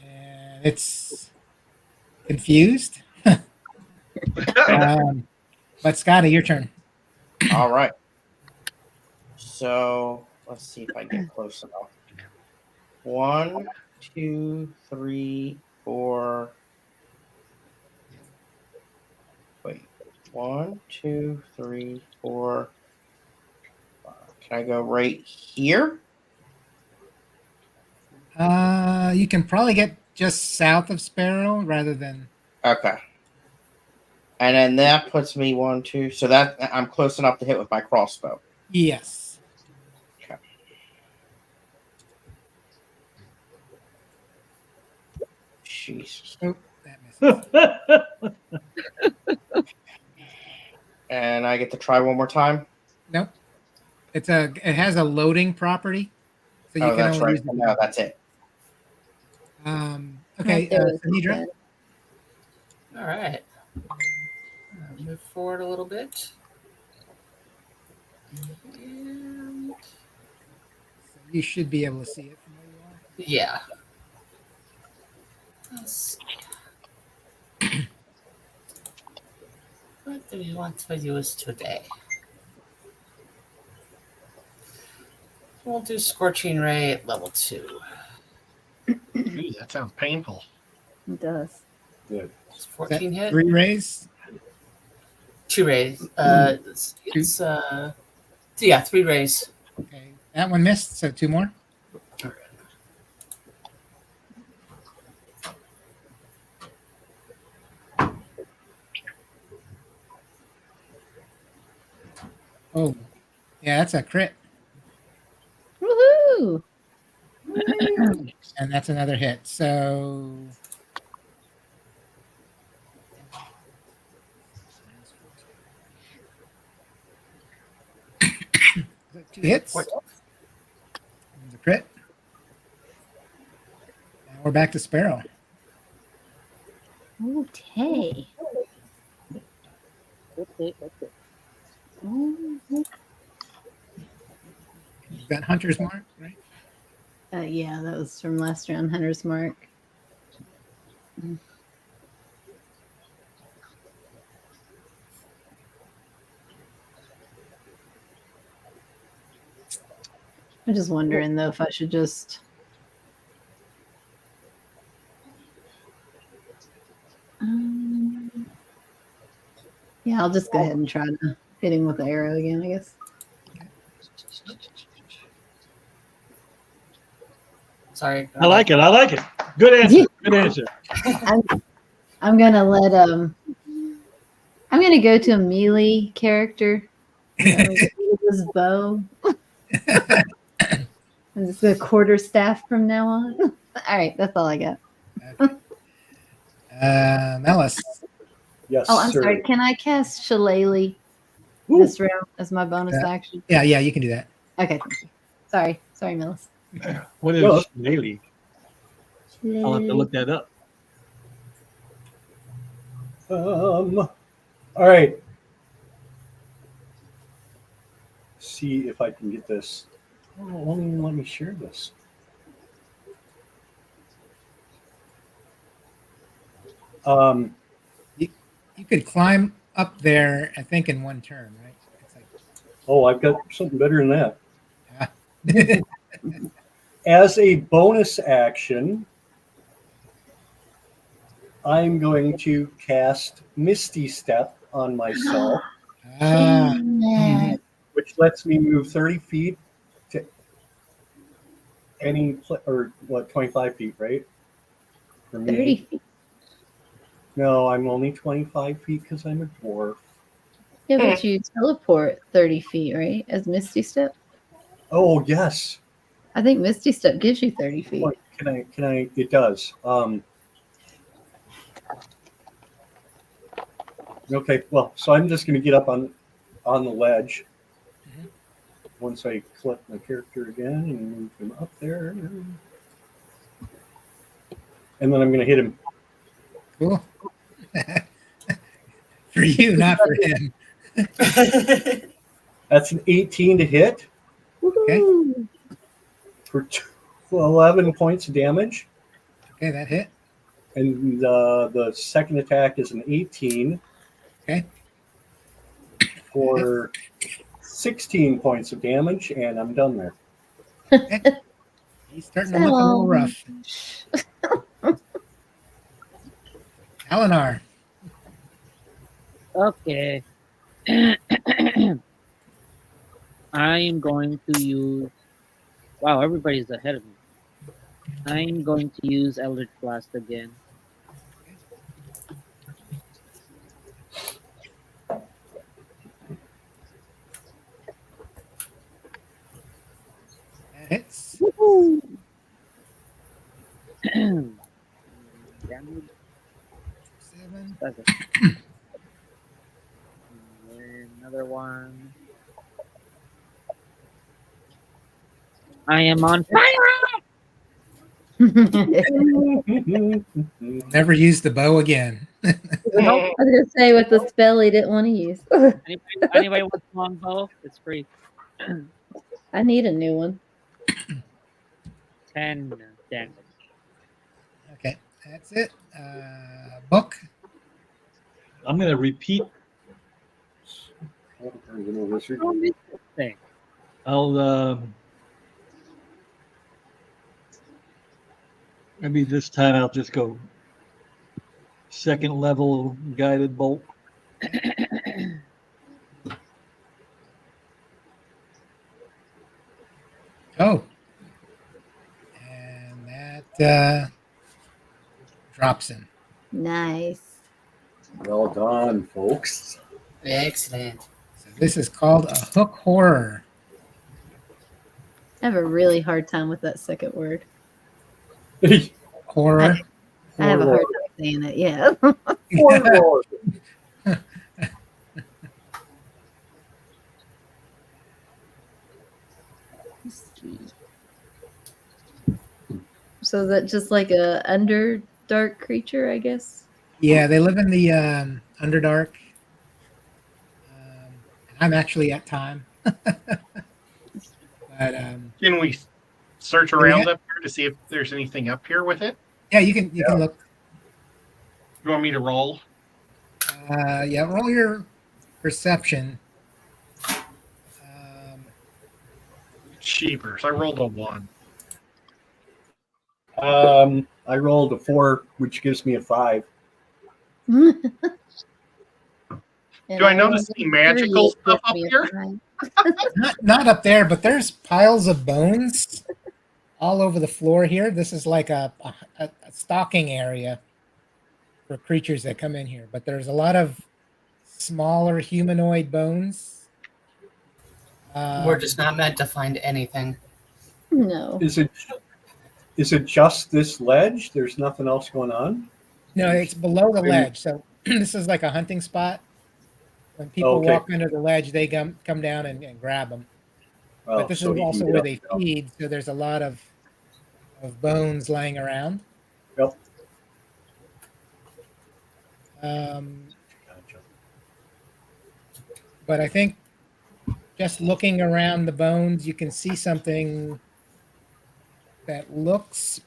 And it's confused. But Scotty, your turn. All right. So let's see if I get close enough. 1, 2, 3, 4. Wait. 1, 2, 3, 4, 5. Can I go right here? You can probably get just south of Sparrow rather than. Okay. And then that puts me 1, 2. So that I'm close enough to hit with my crossbow. Yes. Okay. Jesus. Oh, that misses. And I get to try one more time. Nope. It has a loading property, so you Oh, can that's only right. use the. No, that's it. Okay, Right there with Sanidra. it. All right. Move forward a little bit. And So you should be able to see it from where you are. yeah. Let's see. What do we want to use today? We'll do Scorching Ray at level 2. Ooh, that sounds painful. It does. Good. It's Is that 14 hit. 3 rays. 2 rays. It's yeah, 3 rays. Okay, that one missed. So 2 more. Oh, yeah, that's a crit, Woohoo! and that's another hit. So. Is that 2 hits? What? The crit. And we're back to Sparrow. Okay. Is that Hunter's Mark, right? Yeah, that was from last round, Hunter's Mark. I'm just wondering though if I should just yeah, I'll just go ahead and try to hit him with the arrow again, I guess. Sorry. I like it. I like it. Good answer. Good answer. I'm gonna let I'm gonna go to a melee character. This bow. I'm just a quarterstaff from now on. All right, that's all I got. Okay. Melis. Yes, Oh, I'm sir. sorry. Can I cast Shillelagh Woo. this round as my bonus action? Yeah, you can do that. Okay, thank you. Sorry, Melis. What is Well, Shillelagh? I'll have to look that up. All right. See if I can get this. Oh, it won't even let me share this. You could climb up there, I think, in one turn, right? It's like, Oh, I've got something better than that. yeah. As a bonus action, I'm going to cast Misty Step on myself, Ah, which lets me move 30 feet to any, or what, 25 feet, right? For me. 30 feet. No, I'm only 25 feet because I'm a dwarf. Yeah, but you teleport 30 feet, right? As Misty Step? Oh, yes. I think Misty Step gives you 30 feet. What, can I, it does. Okay, well, so I'm just going to get up on the ledge. Mhm. Once I click my character again and move him up there. And then I'm going to hit him. cool. For you, not for him. That's an 18 to hit Woohoo! for 11 points of damage. Okay, that hit. And the second attack is an 18 Okay. for 16 points of damage, and I'm done there. He's starting to look a little rough. Eleanor. Okay. I am going to use. Wow, everybody's ahead of me. I'm going to use Eldritch Blast again. That hits. Woohoo! Damage. 7. Okay. Another one. I am on fire! Never use the bow again. I was gonna say with the spell he didn't want to use. Anybody wants longbow? It's free. I need a new one. 10 damage. Okay, that's it. Book. I'm going to repeat. Thing. I'll maybe this time I'll just go second level guided bolt. Oh. And that drops him. Nice. Well done, folks. Excellent. So this is called a hook horror. I have a really hard time with that second word. Horror. I have a hard time saying it. Yeah. Horror. So is that just like a underdark creature, I guess? Yeah, they live in the Underdark. I'm actually at time. But Can we search around up here to see if there's anything up here with it? yeah, you can look. You want me to roll? Yeah, roll your perception. Cheapers. I rolled a 1. I rolled a 4, which gives me a 5. Do I notice any magical stuff up here? Not up there, but there's piles of bones all over the floor here. This is like a stocking area for creatures that come in here. But there's a lot of smaller humanoid bones. We're just not meant to find anything. No. Is it just this ledge? There's nothing else going on? No, it's below the ledge. So this is like a hunting spot. When people walk under the ledge, they come down and grab them. Well, but this is also where they feed, so there's a lot of bones laying around. Yep. But I think just looking around the bones, you can see something that looks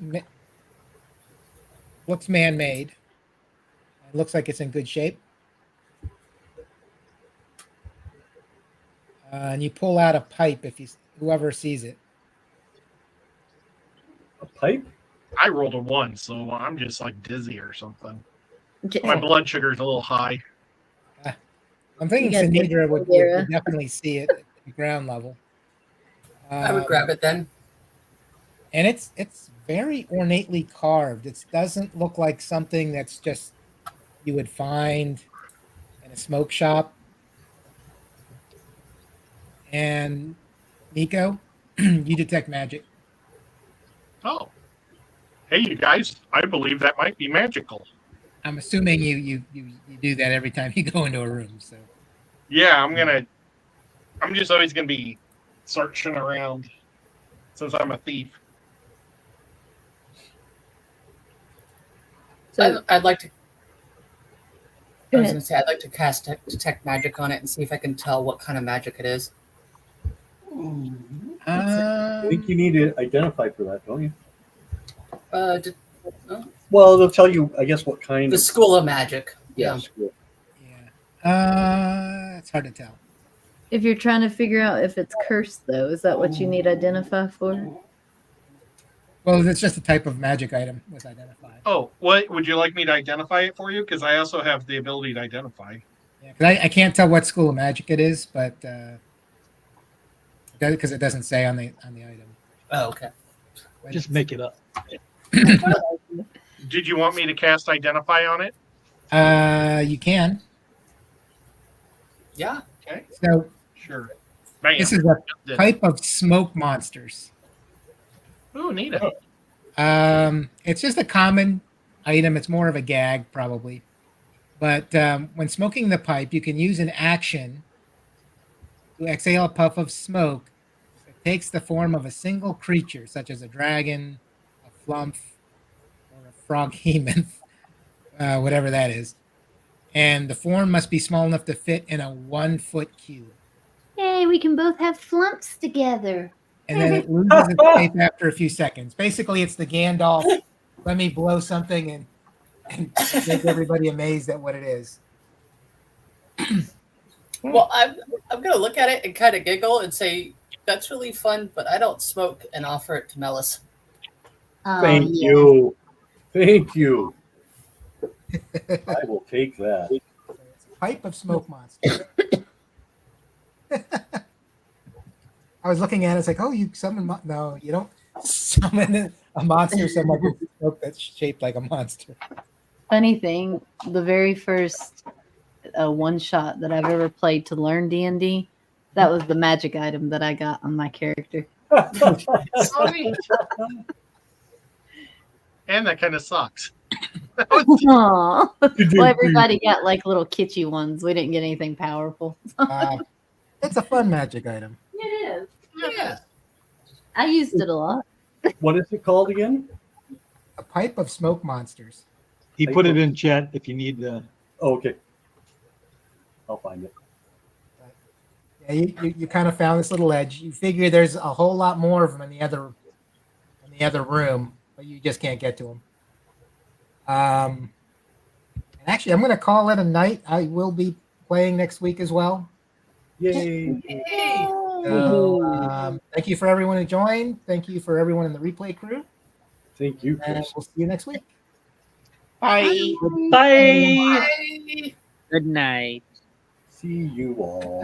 man-made. It looks like it's in good shape. And you pull out a pipe if whoever sees it. A pipe? I rolled a 1, so I'm just like dizzy or something. Okay. My blood sugar's a little high. I'm thinking You got Sinidra would Sarah. definitely see it at the ground level. I would grab it then. And it's very ornately carved. It doesn't look like something that's just you would find in a smoke shop. And Nico, you detect magic. Oh. Hey, you guys. I believe that might be magical. I'm assuming you do that every time you go into a room. So Yeah, I'm just always going to be searching around since I'm a thief. So I'd like to. Go I was ahead. going to say I'd like to cast detect magic on it and see if I can tell what kind of magic it is. I think you need to identify for that, don't you? Well, they'll tell you, I guess, what kind the of. school of magic. Yeah. School. it's hard to tell. if you're trying to figure out if it's cursed, though, is that what you need to identify for? Well, it's just a type of magic item was identified. Oh, what would you like me to identify it for you? Because I also have the ability to identify. Yeah, 'cause I can't tell what school of magic it is, but because it doesn't say on the item. Oh, okay. But Just it's- make it up. Did you want me to cast Identify on it? You can. Yeah. Okay, So sure. Bam. this is a Did it. type of smoke monsters. Ooh, neat. It's just a common item. It's more of a gag, probably. But when smoking the pipe, you can use an action to exhale a puff of smoke that takes the form of a single creature, such as a dragon, a flump, or a froghemoth, whatever that is. And the form must be small enough to fit in a 1 foot cube. Yay, we can both have flumps together. And then it loses its shape after a few seconds. Basically, it's the Gandalf, let me blow something and make everybody amazed at what it is. Well, I'm gonna look at it and kind of giggle and say that's really fun, but I don't smoke, and offer it to Mellis. Oh, Thank yeah. you. Thank you. I will take that. It's a pipe of smoke monster. I was looking at it, it's like, oh, you summon. No, you don't summon a monster so much as smoke that's shaped like a monster. Funny thing, the very first one shot that I've ever played to learn D&D, that was the magic item that I got on my character. So neat. And that kind of sucks. Aw. Well, everybody got like little kitschy ones. We didn't get anything powerful. It's a fun magic item. It is. Yeah. I used it a lot. What is it called again? A pipe of smoke monsters. He put it in chat if you need the. Oh, okay. I'll find it. Yeah, you kind of found this little edge. You figure there's a whole lot more of them in the other room, but you just can't get to them. And actually, I'm going to call it a night. I will be playing next week as well. Yay. Yay. So, thank you for everyone who joined. Thank you for everyone in the replay crew. Thank you, And Chris. we'll see you next week. Bye. Bye. Bye. Good night. See you all.